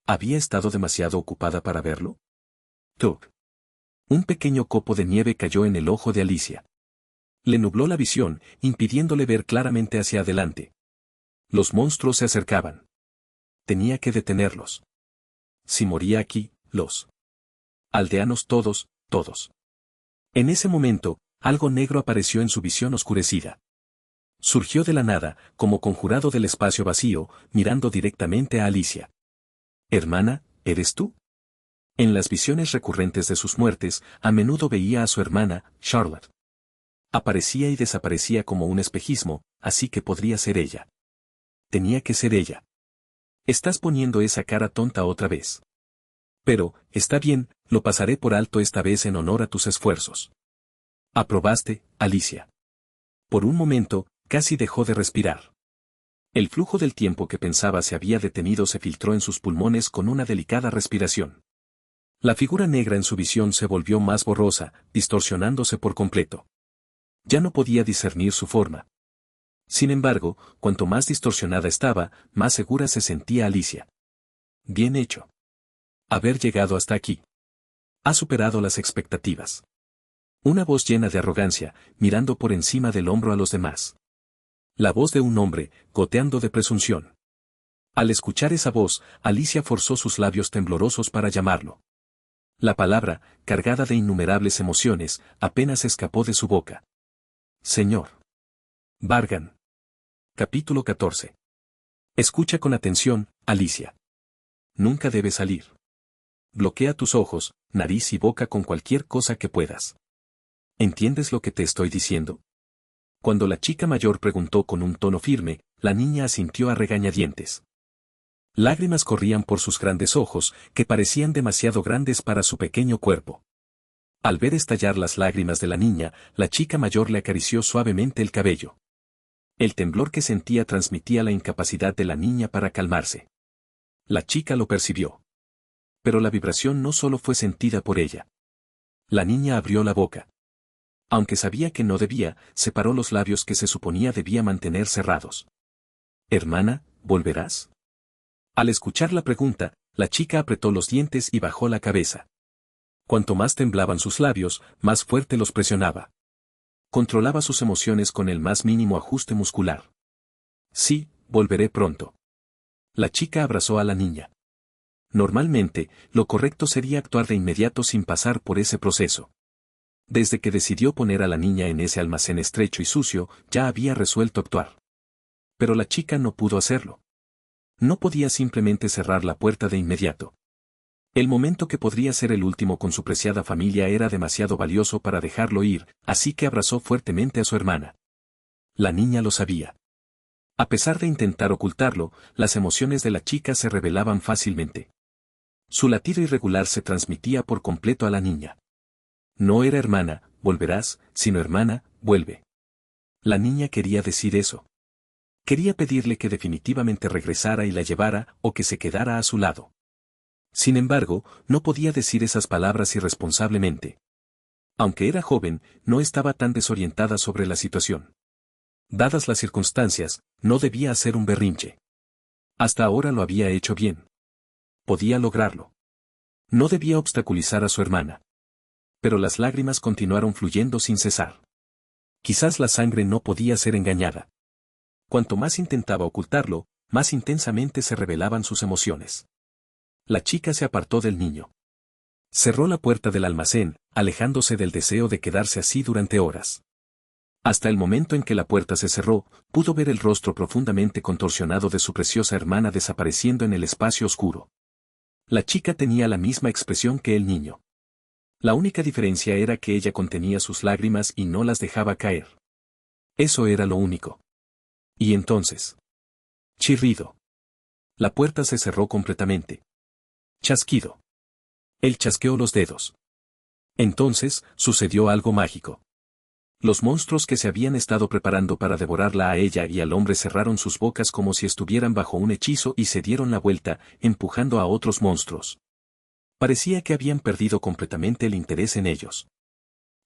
¿Había estado demasiado ocupada para verlo? ¡Tuc! Un pequeño copo de nieve cayó en el ojo de Alicia. Le nubló la visión, impidiéndole ver claramente hacia adelante. Los monstruos se acercaban. Tenía que detenerlos. Si moría aquí, los aldeanos todos. En ese momento, algo negro apareció en su visión oscurecida. Surgió de la nada, como conjurado del espacio vacío, mirando directamente a Alicia. «Hermana, ¿eres tú?». En las visiones recurrentes de sus muertes, a menudo veía a su hermana, Charlotte. Aparecía y desaparecía como un espejismo, así que podría ser ella. Tenía que ser ella. Estás poniendo esa cara tonta otra vez. Pero, está bien, lo pasaré por alto esta vez en honor a tus esfuerzos. ¿Aprobaste, Alicia? Por un momento, casi dejó de respirar. El flujo del tiempo que pensaba se había detenido se filtró en sus pulmones con una delicada respiración. La figura negra en su visión se volvió más borrosa, distorsionándose por completo. Ya no podía discernir su forma. Sin embargo, cuanto más distorsionada estaba, más segura se sentía Alicia. Bien hecho. Haber llegado hasta aquí. Ha superado las expectativas. Una voz llena de arrogancia, mirando por encima del hombro a los demás. La voz de un hombre, goteando de presunción. Al escuchar esa voz, Alicia forzó sus labios temblorosos para llamarlo. La palabra, cargada de innumerables emociones, apenas escapó de su boca. Señor. Bargan. Capítulo 14. Escucha con atención, Alicia. Nunca debes salir. Bloquea tus ojos, nariz y boca con cualquier cosa que puedas. ¿Entiendes lo que te estoy diciendo? Cuando la chica mayor preguntó con un tono firme, la niña asintió a regañadientes. Lágrimas corrían por sus grandes ojos, que parecían demasiado grandes para su pequeño cuerpo. Al ver estallar las lágrimas de la niña, la chica mayor le acarició suavemente el cabello. El temblor que sentía transmitía la incapacidad de la niña para calmarse. La chica lo percibió. Pero la vibración no solo fue sentida por ella. La niña abrió la boca. Aunque sabía que no debía, separó los labios que se suponía debía mantener cerrados. Hermana, ¿volverás? Al escuchar la pregunta, la chica apretó los dientes y bajó la cabeza. Cuanto más temblaban sus labios, más fuerte los presionaba. Controlaba sus emociones con el más mínimo ajuste muscular. Sí, volveré pronto. La chica abrazó a la niña. Normalmente, lo correcto sería actuar de inmediato sin pasar por ese proceso. Desde que decidió poner a la niña en ese almacén estrecho y sucio, ya había resuelto actuar. Pero la chica no pudo hacerlo. No podía simplemente cerrar la puerta de inmediato. El momento que podría ser el último con su preciada familia era demasiado valioso para dejarlo ir, así que abrazó fuertemente a su hermana. La niña lo sabía. A pesar de intentar ocultarlo, las emociones de la chica se revelaban fácilmente. Su latido irregular se transmitía por completo a la niña. No era hermana, volverás, sino hermana, vuelve. La niña quería decir eso. Quería pedirle que definitivamente regresara y la llevara o que se quedara a su lado. Sin embargo, no podía decir esas palabras irresponsablemente. Aunque era joven, no estaba tan desorientada sobre la situación. Dadas las circunstancias, no debía hacer un berrinche. Hasta ahora lo había hecho bien. Podía lograrlo. No debía obstaculizar a su hermana. Pero las lágrimas continuaron fluyendo sin cesar. Quizás la sangre no podía ser engañada. Cuanto más intentaba ocultarlo, más intensamente se revelaban sus emociones. La chica se apartó del niño. Cerró la puerta del almacén, alejándose del deseo de quedarse así durante horas. Hasta el momento en que la puerta se cerró, pudo ver el rostro profundamente contorsionado de su preciosa hermana desapareciendo en el espacio oscuro. La chica tenía la misma expresión que el niño. La única diferencia era que ella contenía sus lágrimas y no las dejaba caer. Eso era lo único. Y entonces. Chirrido. La puerta se cerró completamente. Chasquido. Él chasqueó los dedos. Entonces, sucedió algo mágico. Los monstruos que se habían estado preparando para devorarla a ella y al hombre cerraron sus bocas como si estuvieran bajo un hechizo y se dieron la vuelta, empujando a otros monstruos. Parecía que habían perdido completamente el interés en ellos.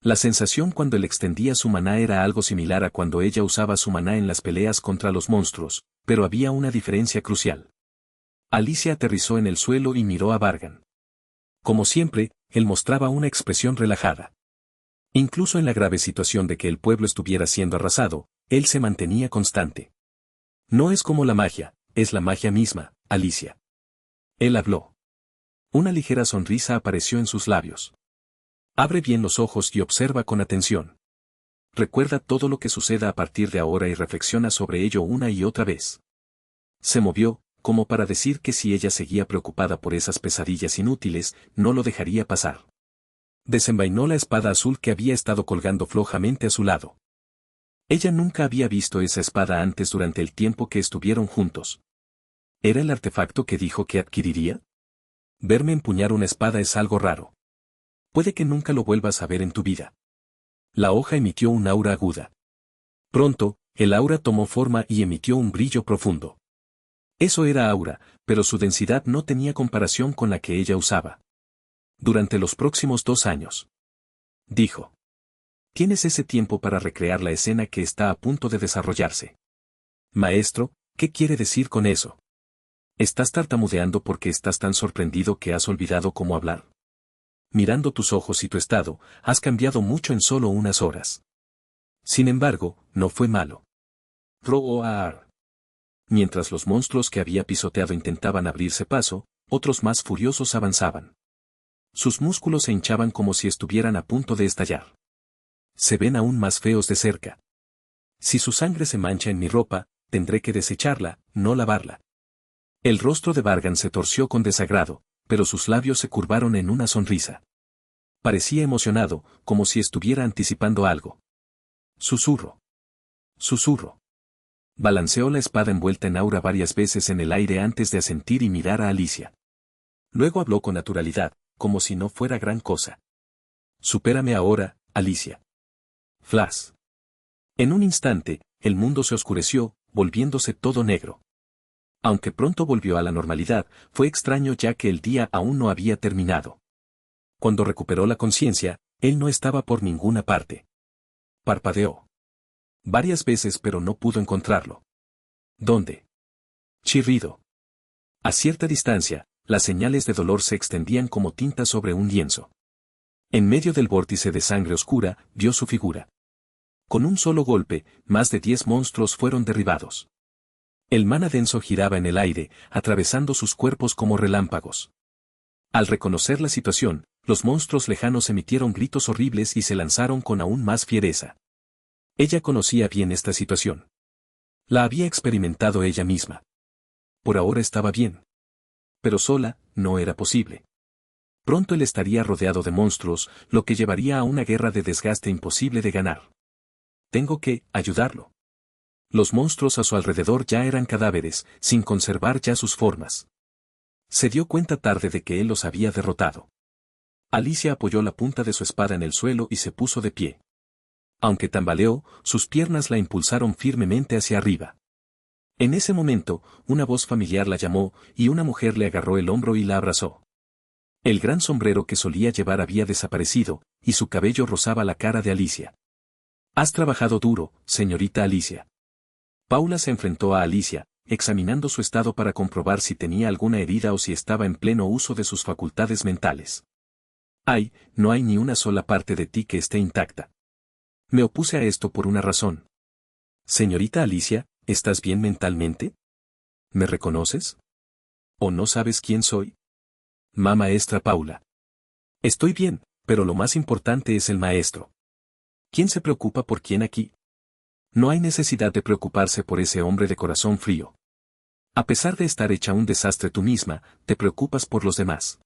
La sensación cuando él extendía su maná era algo similar a cuando ella usaba su maná en las peleas contra los monstruos, pero había una diferencia crucial. Alicia aterrizó en el suelo y miró a Bargan. Como siempre, él mostraba una expresión relajada. Incluso en la grave situación de que el pueblo estuviera siendo arrasado, él se mantenía constante. No es como la magia, es la magia misma, Alicia. Él habló. Una ligera sonrisa apareció en sus labios. Abre bien los ojos y observa con atención. Recuerda todo lo que suceda a partir de ahora y reflexiona sobre ello una y otra vez. Se movió, como para decir que si ella seguía preocupada por esas pesadillas inútiles, no lo dejaría pasar. Desenvainó la espada azul que había estado colgando flojamente a su lado. Ella nunca había visto esa espada antes durante el tiempo que estuvieron juntos. ¿Era el artefacto que dijo que adquiriría? Verme empuñar una espada es algo raro. Puede que nunca lo vuelvas a ver en tu vida. La hoja emitió un aura aguda. Pronto, el aura tomó forma y emitió un brillo profundo. Eso era aura, pero su densidad no tenía comparación con la que ella usaba. Durante los próximos 2 años. Dijo. Tienes ese tiempo para recrear la escena que está a punto de desarrollarse. Maestro, ¿qué quiere decir con eso? ¿Estás tartamudeando porque estás tan sorprendido que has olvidado cómo hablar? Mirando tus ojos y tu estado, has cambiado mucho en solo unas horas. Sin embargo, no fue malo. Roar. Mientras los monstruos que había pisoteado intentaban abrirse paso, otros más furiosos avanzaban. Sus músculos se hinchaban como si estuvieran a punto de estallar. Se ven aún más feos de cerca. Si su sangre se mancha en mi ropa, tendré que desecharla, no lavarla. El rostro de Vargan se torció con desagrado, pero sus labios se curvaron en una sonrisa. Parecía emocionado, como si estuviera anticipando algo. Susurro. Susurro. Balanceó la espada envuelta en aura varias veces en el aire antes de asentir y mirar a Alicia. Luego habló con naturalidad, como si no fuera gran cosa. Supérame ahora, Alicia. Flash. En un instante, el mundo se oscureció, volviéndose todo negro. Aunque pronto volvió a la normalidad, fue extraño ya que el día aún no había terminado. Cuando recuperó la conciencia, él no estaba por ninguna parte. Parpadeó varias veces pero no pudo encontrarlo. ¿Dónde? Chirrido. A cierta distancia, las señales de dolor se extendían como tinta sobre un lienzo. En medio del vórtice de sangre oscura, vio su figura. Con un solo golpe, más de 10 monstruos fueron derribados. El mana denso giraba en el aire, atravesando sus cuerpos como relámpagos. Al reconocer la situación, los monstruos lejanos emitieron gritos horribles y se lanzaron con aún más fiereza. Ella conocía bien esta situación. La había experimentado ella misma. Por ahora estaba bien. Pero sola, no era posible. Pronto él estaría rodeado de monstruos, lo que llevaría a una guerra de desgaste imposible de ganar. Tengo que ayudarlo. Los monstruos a su alrededor ya eran cadáveres, sin conservar ya sus formas. Se dio cuenta tarde de que él los había derrotado. Alicia apoyó la punta de su espada en el suelo y se puso de pie. Aunque tambaleó, sus piernas la impulsaron firmemente hacia arriba. En ese momento, una voz familiar la llamó, y una mujer le agarró el hombro y la abrazó. El gran sombrero que solía llevar había desaparecido, y su cabello rozaba la cara de Alicia. Has trabajado duro, señorita Alicia. Paula se enfrentó a Alicia, examinando su estado para comprobar si tenía alguna herida o si estaba en pleno uso de sus facultades mentales. No hay ni una sola parte de ti que esté intacta. Me opuse a esto por una razón. Señorita Alicia, ¿estás bien mentalmente? ¿Me reconoces? ¿O no sabes quién soy? Maestra Paula. Estoy bien, pero lo más importante es el maestro. ¿Quién se preocupa por quién aquí? No hay necesidad de preocuparse por ese hombre de corazón frío. A pesar de estar hecha un desastre tú misma, te preocupas por los demás.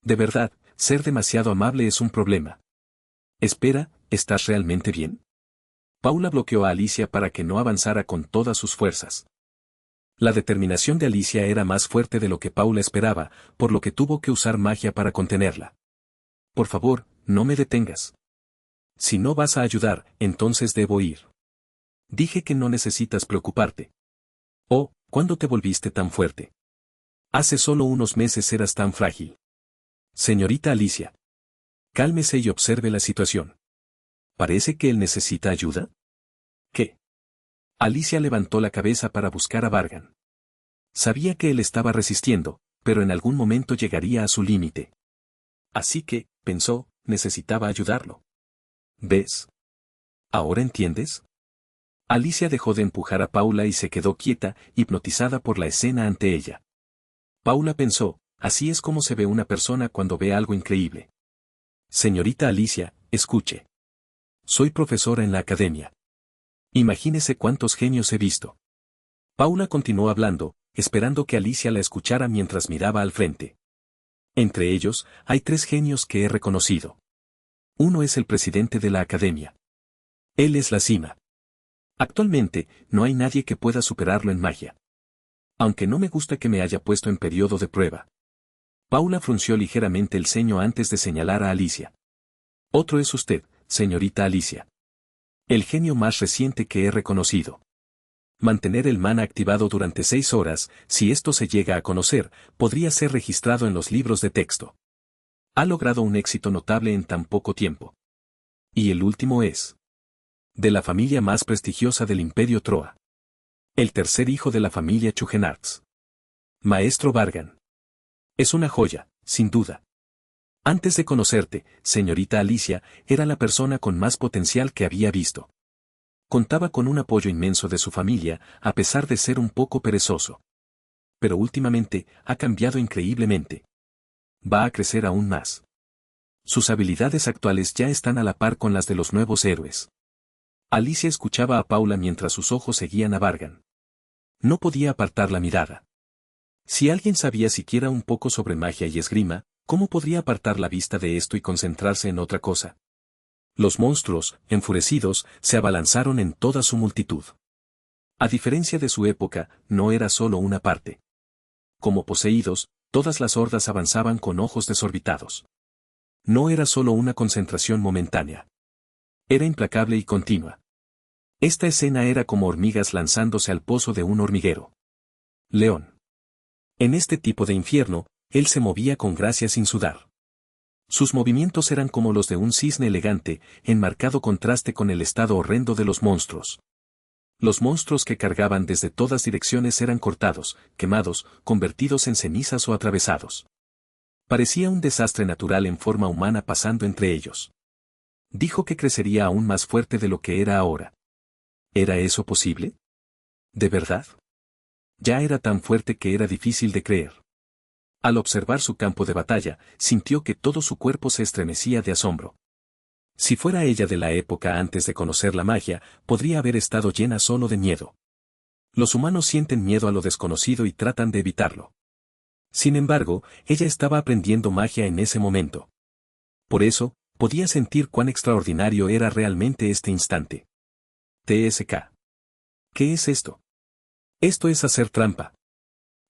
De verdad, ser demasiado amable es un problema. Espera, ¿estás realmente bien? Paula bloqueó a Alicia para que no avanzara con todas sus fuerzas. La determinación de Alicia era más fuerte de lo que Paula esperaba, por lo que tuvo que usar magia para contenerla. Por favor, no me detengas. Si no vas a ayudar, entonces debo ir. Dije que no necesitas preocuparte. Oh, ¿cuándo te volviste tan fuerte? Hace solo unos meses eras tan frágil. Señorita Alicia. Cálmese y observe la situación. ¿Parece que él necesita ayuda? ¿Qué? Alicia levantó la cabeza para buscar a Vargan. Sabía que él estaba resistiendo, pero en algún momento llegaría a su límite. Así que, pensó, necesitaba ayudarlo. ¿Ves? ¿Ahora entiendes? Alicia dejó de empujar a Paula y se quedó quieta, hipnotizada por la escena ante ella. Paula pensó, así es como se ve una persona cuando ve algo increíble. Señorita Alicia, escuche. Soy profesora en la academia. Imagínese cuántos genios he visto. Paula continuó hablando, esperando que Alicia la escuchara mientras miraba al frente. Entre ellos, hay 3 genios que he reconocido. Uno es el presidente de la academia. Él es la cima. Actualmente, no hay nadie que pueda superarlo en magia. Aunque no me gusta que me haya puesto en periodo de prueba. Paula frunció ligeramente el ceño antes de señalar a Alicia. Otro es usted, señorita Alicia. El genio más reciente que he reconocido. Mantener el mana activado durante 6 horas, si esto se llega a conocer, podría ser registrado en los libros de texto. Ha logrado un éxito notable en tan poco tiempo. Y el último es de la familia más prestigiosa del Imperio Troa. El tercer hijo de la familia Chugenarts. Maestro Vargan. Es una joya, sin duda. Antes de conocerte, señorita Alicia, era la persona con más potencial que había visto. Contaba con un apoyo inmenso de su familia, a pesar de ser un poco perezoso. Pero últimamente, ha cambiado increíblemente. Va a crecer aún más. Sus habilidades actuales ya están a la par con las de los nuevos héroes. Alicia escuchaba a Paula mientras sus ojos seguían a Vargan. No podía apartar la mirada. Si alguien sabía siquiera un poco sobre magia y esgrima, ¿cómo podría apartar la vista de esto y concentrarse en otra cosa? Los monstruos, enfurecidos, se abalanzaron en toda su multitud. A diferencia de su época, no era solo una parte. Como poseídos, todas las hordas avanzaban con ojos desorbitados. No era solo una concentración momentánea. Era implacable y continua. Esta escena era como hormigas lanzándose al pozo de un hormiguero. León. En este tipo de infierno, él se movía con gracia sin sudar. Sus movimientos eran como los de un cisne elegante, en marcado contraste con el estado horrendo de los monstruos. Los monstruos que cargaban desde todas direcciones eran cortados, quemados, convertidos en cenizas o atravesados. Parecía un desastre natural en forma humana pasando entre ellos. Dijo que crecería aún más fuerte de lo que era ahora. ¿Era eso posible? ¿De verdad? Ya era tan fuerte que era difícil de creer. Al observar su campo de batalla, sintió que todo su cuerpo se estremecía de asombro. Si fuera ella de la época antes de conocer la magia, podría haber estado llena solo de miedo. Los humanos sienten miedo a lo desconocido y tratan de evitarlo. Sin embargo, ella estaba aprendiendo magia en ese momento. Por eso, podía sentir cuán extraordinario era realmente este instante. TSK. ¿Qué es esto? Esto es hacer trampa.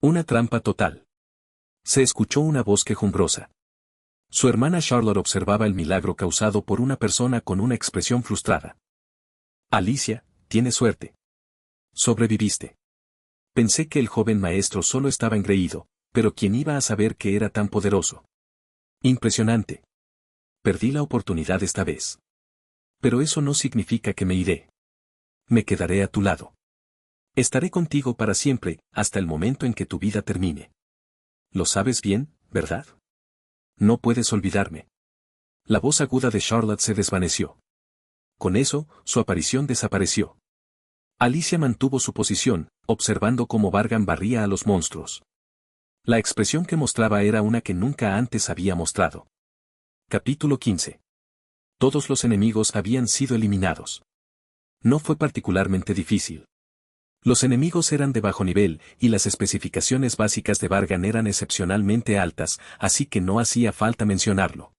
Una trampa total. Se escuchó una voz quejumbrosa. Su hermana Charlotte observaba el milagro causado por una persona con una expresión frustrada. Alicia, tienes suerte. Sobreviviste. Pensé que el joven maestro solo estaba engreído, pero ¿quién iba a saber que era tan poderoso? Impresionante. Perdí la oportunidad esta vez. Pero eso no significa que me iré. Me quedaré a tu lado. Estaré contigo para siempre, hasta el momento en que tu vida termine. Lo sabes bien, ¿verdad? No puedes olvidarme. La voz aguda de Charlotte se desvaneció. Con eso, su aparición desapareció. Alicia mantuvo su posición, observando cómo Vargan barría a los monstruos. La expresión que mostraba era una que nunca antes había mostrado. Capítulo 15. Todos los enemigos habían sido eliminados. No fue particularmente difícil. Los enemigos eran de bajo nivel, y las especificaciones básicas de Vargan eran excepcionalmente altas, así que no hacía falta mencionarlo.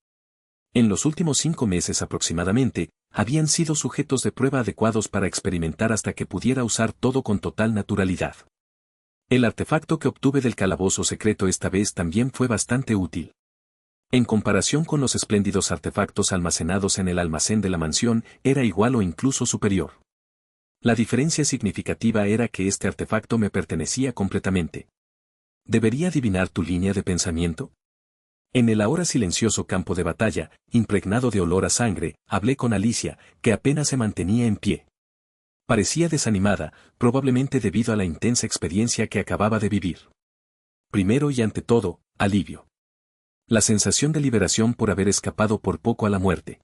En los últimos 5 meses aproximadamente, habían sido sujetos de prueba adecuados para experimentar hasta que pudiera usar todo con total naturalidad. El artefacto que obtuve del calabozo secreto esta vez también fue bastante útil. En comparación con los espléndidos artefactos almacenados en el almacén de la mansión, era igual o incluso superior. La diferencia significativa era que este artefacto me pertenecía completamente. ¿Debería adivinar tu línea de pensamiento? En el ahora silencioso campo de batalla, impregnado de olor a sangre, hablé con Alicia, que apenas se mantenía en pie. Parecía desanimada, probablemente debido a la intensa experiencia que acababa de vivir. Primero y ante todo, alivio. La sensación de liberación por haber escapado por poco a la muerte.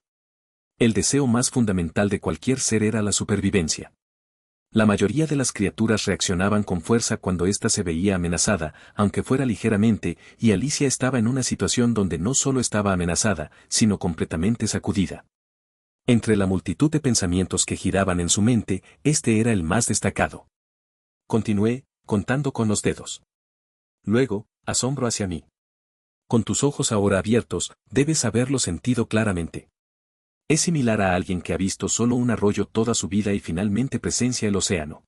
El deseo más fundamental de cualquier ser era la supervivencia. La mayoría de las criaturas reaccionaban con fuerza cuando ésta se veía amenazada, aunque fuera ligeramente, y Alicia estaba en una situación donde no solo estaba amenazada, sino completamente sacudida. Entre la multitud de pensamientos que giraban en su mente, este era el más destacado. Continué, contando con los dedos. Luego, asombro hacia mí. Con tus ojos ahora abiertos, debes haberlo sentido claramente. Es similar a alguien que ha visto solo un arroyo toda su vida y finalmente presencia el océano.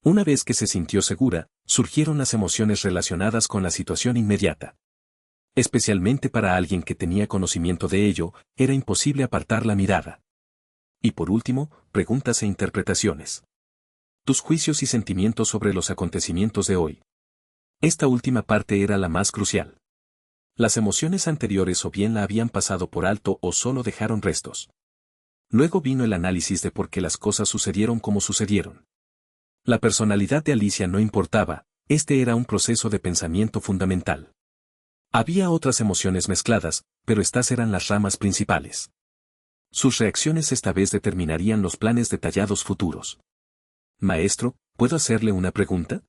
Una vez que se sintió segura, surgieron las emociones relacionadas con la situación inmediata. Especialmente para alguien que tenía conocimiento de ello, era imposible apartar la mirada. Y por último, preguntas e interpretaciones. Tus juicios y sentimientos sobre los acontecimientos de hoy. Esta última parte era la más crucial. Las emociones anteriores o bien la habían pasado por alto o solo dejaron restos. Luego vino el análisis de por qué las cosas sucedieron como sucedieron. La personalidad de Alicia no importaba, este era un proceso de pensamiento fundamental. Había otras emociones mezcladas, pero estas eran las ramas principales. Sus reacciones esta vez determinarían los planes detallados futuros. Maestro, ¿puedo hacerle una pregunta?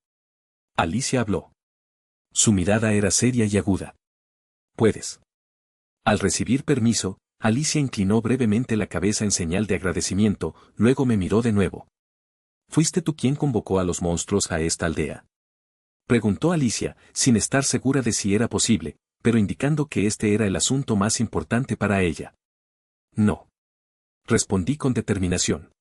Alicia habló. Su mirada era seria y aguda. Puedes. Al recibir permiso, Alicia inclinó brevemente la cabeza en señal de agradecimiento, luego me miró de nuevo. ¿Fuiste tú quien convocó a los monstruos a esta aldea? Preguntó Alicia, sin estar segura de si era posible, pero indicando que este era el asunto más importante para ella. No. Respondí con determinación.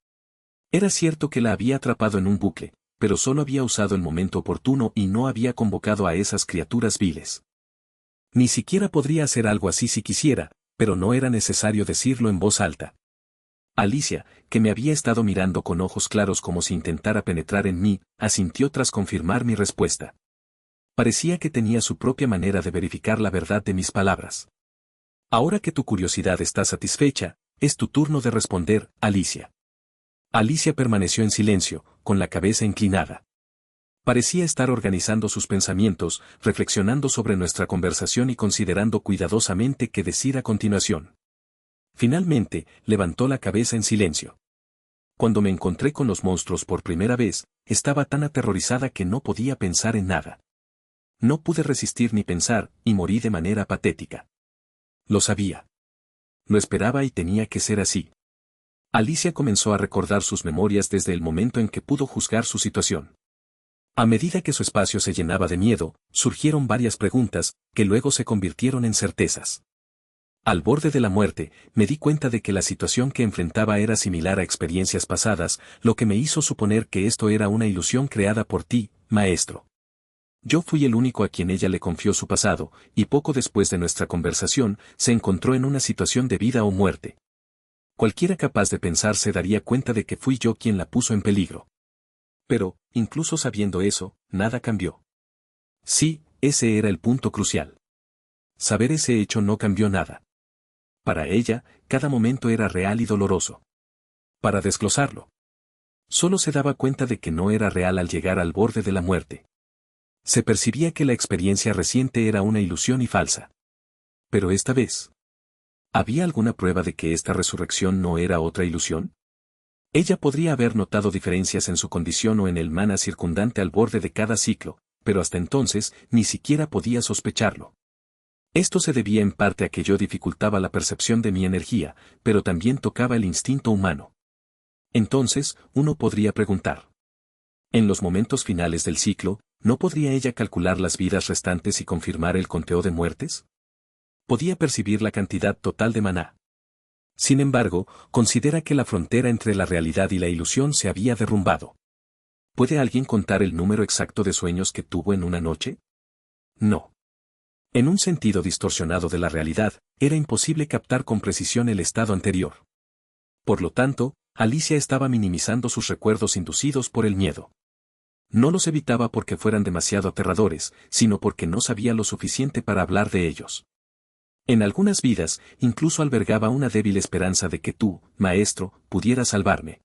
Era cierto que la había atrapado en un bucle, pero solo había usado el momento oportuno y no había convocado a esas criaturas viles. Ni siquiera podría hacer algo así si quisiera, pero no era necesario decirlo en voz alta. Alicia, que me había estado mirando con ojos claros como si intentara penetrar en mí, asintió tras confirmar mi respuesta. Parecía que tenía su propia manera de verificar la verdad de mis palabras. Ahora que tu curiosidad está satisfecha, es tu turno de responder, Alicia. Alicia permaneció en silencio, con la cabeza inclinada. Parecía estar organizando sus pensamientos, reflexionando sobre nuestra conversación y considerando cuidadosamente qué decir a continuación. Finalmente, levantó la cabeza en silencio. Cuando me encontré con los monstruos por primera vez, estaba tan aterrorizada que no podía pensar en nada. No pude resistir ni pensar, y morí de manera patética. Lo sabía. Lo esperaba y tenía que ser así. Alicia comenzó a recordar sus memorias desde el momento en que pudo juzgar su situación. A medida que su espacio se llenaba de miedo, surgieron varias preguntas, que luego se convirtieron en certezas. Al borde de la muerte, me di cuenta de que la situación que enfrentaba era similar a experiencias pasadas, lo que me hizo suponer que esto era una ilusión creada por ti, maestro. Yo fui el único a quien ella le confió su pasado, y poco después de nuestra conversación, se encontró en una situación de vida o muerte. Cualquiera capaz de pensar se daría cuenta de que fui yo quien la puso en peligro. Pero, incluso sabiendo eso, nada cambió. Sí, ese era el punto crucial. Saber ese hecho no cambió nada. Para ella, cada momento era real y doloroso. Para desglosarlo, solo se daba cuenta de que no era real al llegar al borde de la muerte. Se percibía que la experiencia reciente era una ilusión y falsa. Pero esta vez, ¿había alguna prueba de que esta resurrección no era otra ilusión? Ella podría haber notado diferencias en su condición o en el mana circundante al borde de cada ciclo, pero hasta entonces ni siquiera podía sospecharlo. Esto se debía en parte a que yo dificultaba la percepción de mi energía, pero también tocaba el instinto humano. Entonces, uno podría preguntar. En los momentos finales del ciclo, ¿no podría ella calcular las vidas restantes y confirmar el conteo de muertes? Podía percibir la cantidad total de maná. Sin embargo, considera que la frontera entre la realidad y la ilusión se había derrumbado. ¿Puede alguien contar el número exacto de sueños que tuvo en una noche? No. En un sentido distorsionado de la realidad, era imposible captar con precisión el estado anterior. Por lo tanto, Alicia estaba minimizando sus recuerdos inducidos por el miedo. No los evitaba porque fueran demasiado aterradores, sino porque no sabía lo suficiente para hablar de ellos. En algunas vidas, incluso albergaba una débil esperanza de que tú, maestro, pudieras salvarme.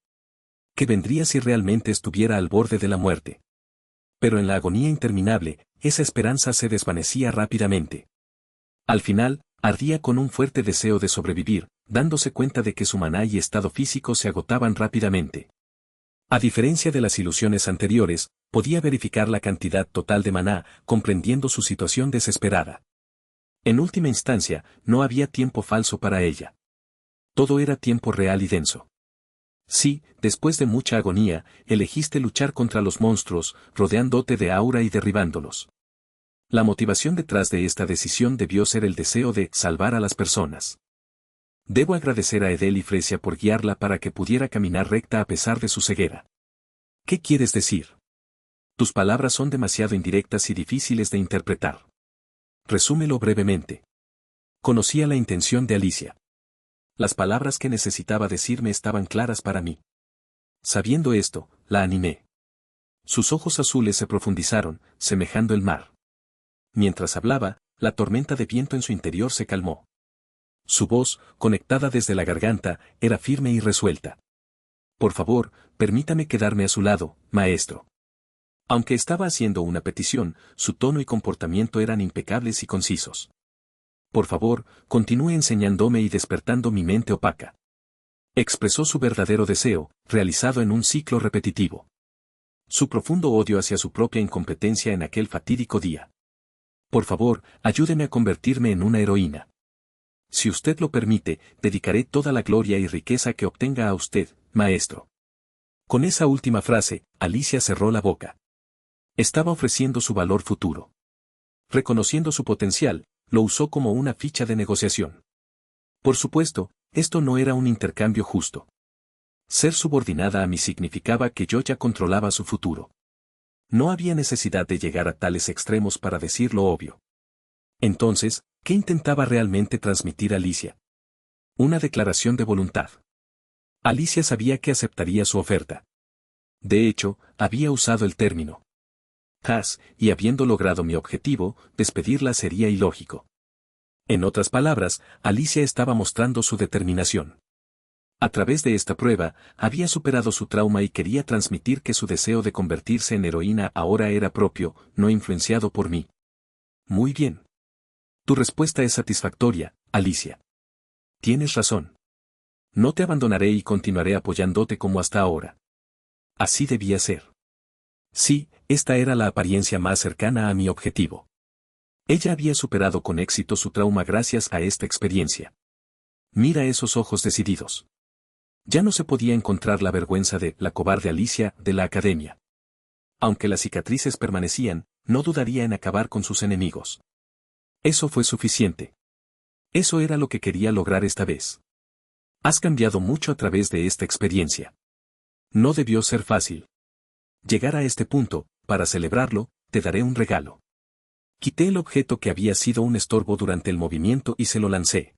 ¿Qué vendría si realmente estuviera al borde de la muerte? Pero en la agonía interminable, esa esperanza se desvanecía rápidamente. Al final, ardía con un fuerte deseo de sobrevivir, dándose cuenta de que su maná y estado físico se agotaban rápidamente. A diferencia de las ilusiones anteriores, podía verificar la cantidad total de maná, comprendiendo su situación desesperada. En última instancia, no había tiempo falso para ella. Todo era tiempo real y denso. Sí, después de mucha agonía, elegiste luchar contra los monstruos, rodeándote de aura y derribándolos. La motivación detrás de esta decisión debió ser el deseo de salvar a las personas. Debo agradecer a Edel y Fresia por guiarla para que pudiera caminar recta a pesar de su ceguera. ¿Qué quieres decir? Tus palabras son demasiado indirectas y difíciles de interpretar. Resúmelo brevemente. Conocía la intención de Alicia. Las palabras que necesitaba decirme estaban claras para mí. Sabiendo esto, la animé. Sus ojos azules se profundizaron, semejando el mar. Mientras hablaba, la tormenta de viento en su interior se calmó. Su voz, conectada desde la garganta, era firme y resuelta. Por favor, permítame quedarme a su lado, maestro. Aunque estaba haciendo una petición, su tono y comportamiento eran impecables y concisos. Por favor, continúe enseñándome y despertando mi mente opaca. Expresó su verdadero deseo, realizado en un ciclo repetitivo. Su profundo odio hacia su propia incompetencia en aquel fatídico día. Por favor, ayúdeme a convertirme en una heroína. Si usted lo permite, dedicaré toda la gloria y riqueza que obtenga a usted, maestro. Con esa última frase, Alicia cerró la boca. Estaba ofreciendo su valor futuro. Reconociendo su potencial, lo usó como una ficha de negociación. Por supuesto, esto no era un intercambio justo. Ser subordinada a mí significaba que yo ya controlaba su futuro. No había necesidad de llegar a tales extremos para decir lo obvio. Entonces, ¿qué intentaba realmente transmitir Alicia? Una declaración de voluntad. Alicia sabía que aceptaría su oferta. De hecho, había usado el término "has", y habiendo logrado mi objetivo, despedirla sería ilógico. En otras palabras, Alicia estaba mostrando su determinación. A través de esta prueba, había superado su trauma y quería transmitir que su deseo de convertirse en heroína ahora era propio, no influenciado por mí. Muy bien. Tu respuesta es satisfactoria, Alicia. Tienes razón. No te abandonaré y continuaré apoyándote como hasta ahora. Así debía ser. Sí, esta era la apariencia más cercana a mi objetivo. Ella había superado con éxito su trauma gracias a esta experiencia. Mira esos ojos decididos. Ya no se podía encontrar la vergüenza de la cobarde Alicia de la academia. Aunque las cicatrices permanecían, no dudaría en acabar con sus enemigos. Eso fue suficiente. Eso era lo que quería lograr esta vez. Has cambiado mucho a través de esta experiencia. No debió ser fácil. Llegar a este punto, para celebrarlo, te daré un regalo. Quité el objeto que había sido un estorbo durante el movimiento y se lo lancé.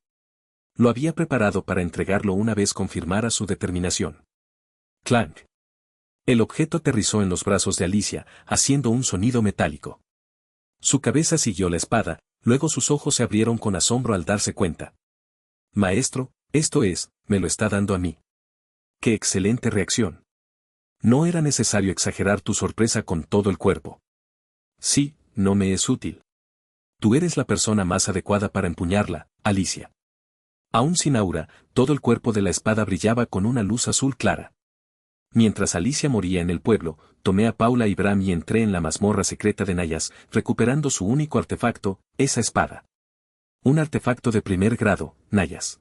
Lo había preparado para entregarlo una vez confirmara su determinación. Clank. El objeto aterrizó en los brazos de Alicia, haciendo un sonido metálico. Su cabeza siguió la espada, luego sus ojos se abrieron con asombro al darse cuenta. Maestro, esto es, me lo está dando a mí. ¡Qué excelente reacción! No era necesario exagerar tu sorpresa con todo el cuerpo. Sí, no me es útil. Tú eres la persona más adecuada para empuñarla, Alicia. Aún sin aura, todo el cuerpo de la espada brillaba con una luz azul clara. Mientras Alicia moría en el pueblo, tomé a Paula y Bram y entré en la mazmorra secreta de Nayas, recuperando su único artefacto, esa espada. Un artefacto de primer grado, Nayas.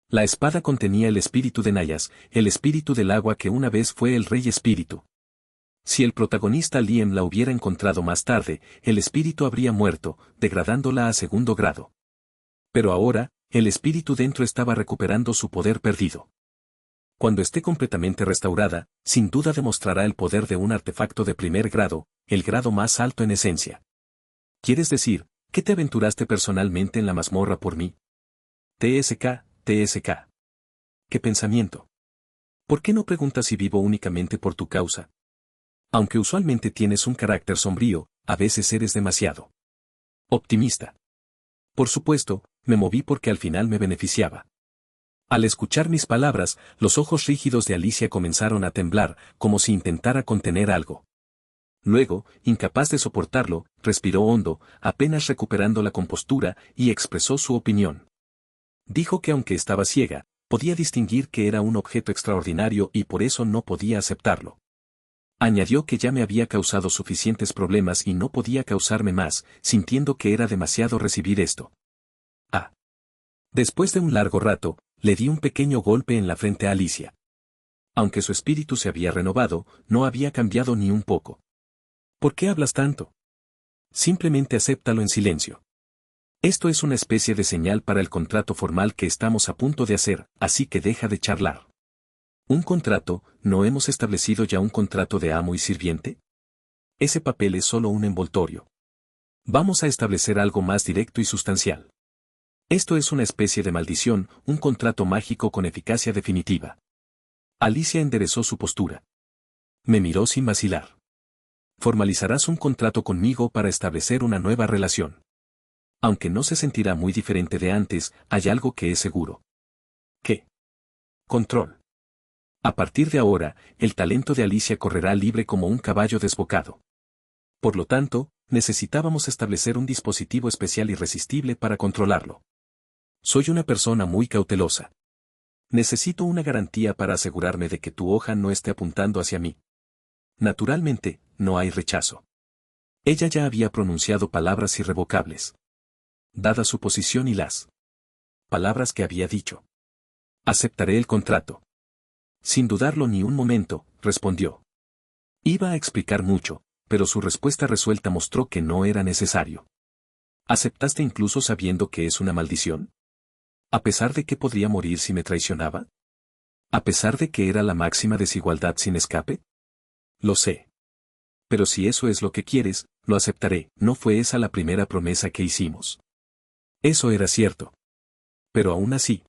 La espada contenía el espíritu de Nayas, el espíritu del agua que una vez fue el rey espíritu. Si el protagonista Liam la hubiera encontrado más tarde, el espíritu habría muerto, degradándola a segundo grado. Pero ahora, el espíritu dentro estaba recuperando su poder perdido. Cuando esté completamente restaurada, sin duda demostrará el poder de un artefacto de primer grado, el grado más alto en esencia. ¿Quieres decir, que te aventuraste personalmente en la mazmorra por mí? TSK. ¿Qué pensamiento? ¿Por qué no preguntas si vivo únicamente por tu causa? Aunque usualmente tienes un carácter sombrío, a veces eres demasiado optimista. Por supuesto, me moví porque al final me beneficiaba. Al escuchar mis palabras, los ojos rígidos de Alicia comenzaron a temblar, como si intentara contener algo. Luego, incapaz de soportarlo, respiró hondo, apenas recuperando la compostura, y expresó su opinión. Dijo que aunque estaba ciega, podía distinguir que era un objeto extraordinario y por eso no podía aceptarlo. Añadió que ya me había causado suficientes problemas y no podía causarme más, sintiendo que era demasiado recibir esto. Después de un largo rato, le di un pequeño golpe en la frente a Alicia. Aunque su espíritu se había renovado, no había cambiado ni un poco. ¿Por qué hablas tanto? Simplemente acéptalo en silencio. Esto es una especie de señal para el contrato formal que estamos a punto de hacer, así que deja de charlar. ¿Un contrato? ¿No hemos establecido ya un contrato de amo y sirviente? Ese papel es solo un envoltorio. Vamos a establecer algo más directo y sustancial. Esto es una especie de maldición, un contrato mágico con eficacia definitiva. Alicia enderezó su postura. Me miró sin vacilar. Formalizarás un contrato conmigo para establecer una nueva relación. Aunque no se sentirá muy diferente de antes, hay algo que es seguro. ¿Qué? Control. A partir de ahora, el talento de Alicia correrá libre como un caballo desbocado. Por lo tanto, necesitábamos establecer un dispositivo especial irresistible para controlarlo. Soy una persona muy cautelosa. Necesito una garantía para asegurarme de que tu hoja no esté apuntando hacia mí. Naturalmente, no hay rechazo. Ella ya había pronunciado palabras irrevocables. Dada su posición y las palabras que había dicho. Aceptaré el contrato. Sin dudarlo ni un momento, respondió. Iba a explicar mucho, pero su respuesta resuelta mostró que no era necesario. ¿Aceptaste incluso sabiendo que es una maldición? ¿A pesar de que podría morir si me traicionaba? ¿A pesar de que era la máxima desigualdad sin escape? Lo sé. Pero si eso es lo que quieres, lo aceptaré. ¿No fue esa la primera promesa que hicimos? Eso era cierto. Pero aún así.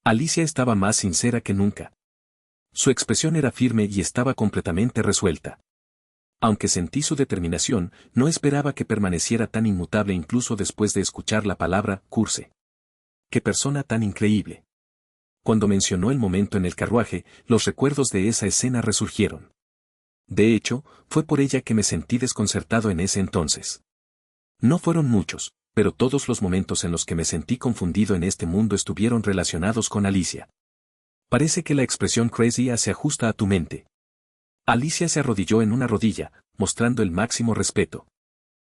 Alicia estaba más sincera que nunca. Su expresión era firme y estaba completamente resuelta. Aunque sentí su determinación, no esperaba que permaneciera tan inmutable incluso después de escuchar la palabra curse. ¡Qué persona tan increíble! Cuando mencionó el momento en el carruaje, los recuerdos de esa escena resurgieron. De hecho, fue por ella que me sentí desconcertado en ese entonces. No fueron muchos, pero todos los momentos en los que me sentí confundido en este mundo estuvieron relacionados con Alicia. Parece que la expresión crazy se ajusta a tu mente. Alicia se arrodilló en una rodilla, mostrando el máximo respeto.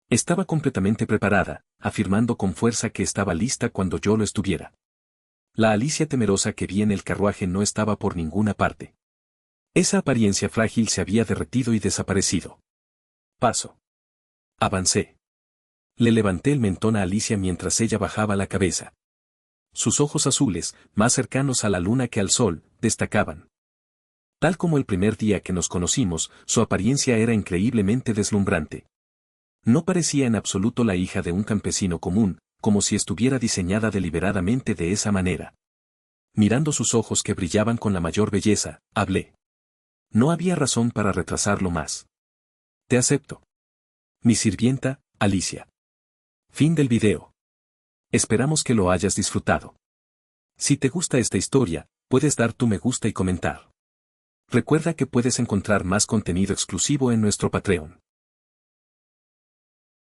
Estaba completamente preparada, afirmando con fuerza que estaba lista cuando yo lo estuviera. La Alicia temerosa que vi en el carruaje no estaba por ninguna parte. Esa apariencia frágil se había derretido y desaparecido. Paso. Avancé. Le levanté el mentón a Alicia mientras ella bajaba la cabeza. Sus ojos azules, más cercanos a la luna que al sol, destacaban. Tal como el primer día que nos conocimos, su apariencia era increíblemente deslumbrante. No parecía en absoluto la hija de un campesino común, como si estuviera diseñada deliberadamente de esa manera. Mirando sus ojos que brillaban con la mayor belleza, hablé. No había razón para retrasarlo más. Te acepto. Mi sirvienta, Alicia. Fin del video. Esperamos que lo hayas disfrutado. Si te gusta esta historia, puedes dar tu me gusta y comentar. Recuerda que puedes encontrar más contenido exclusivo en nuestro Patreon.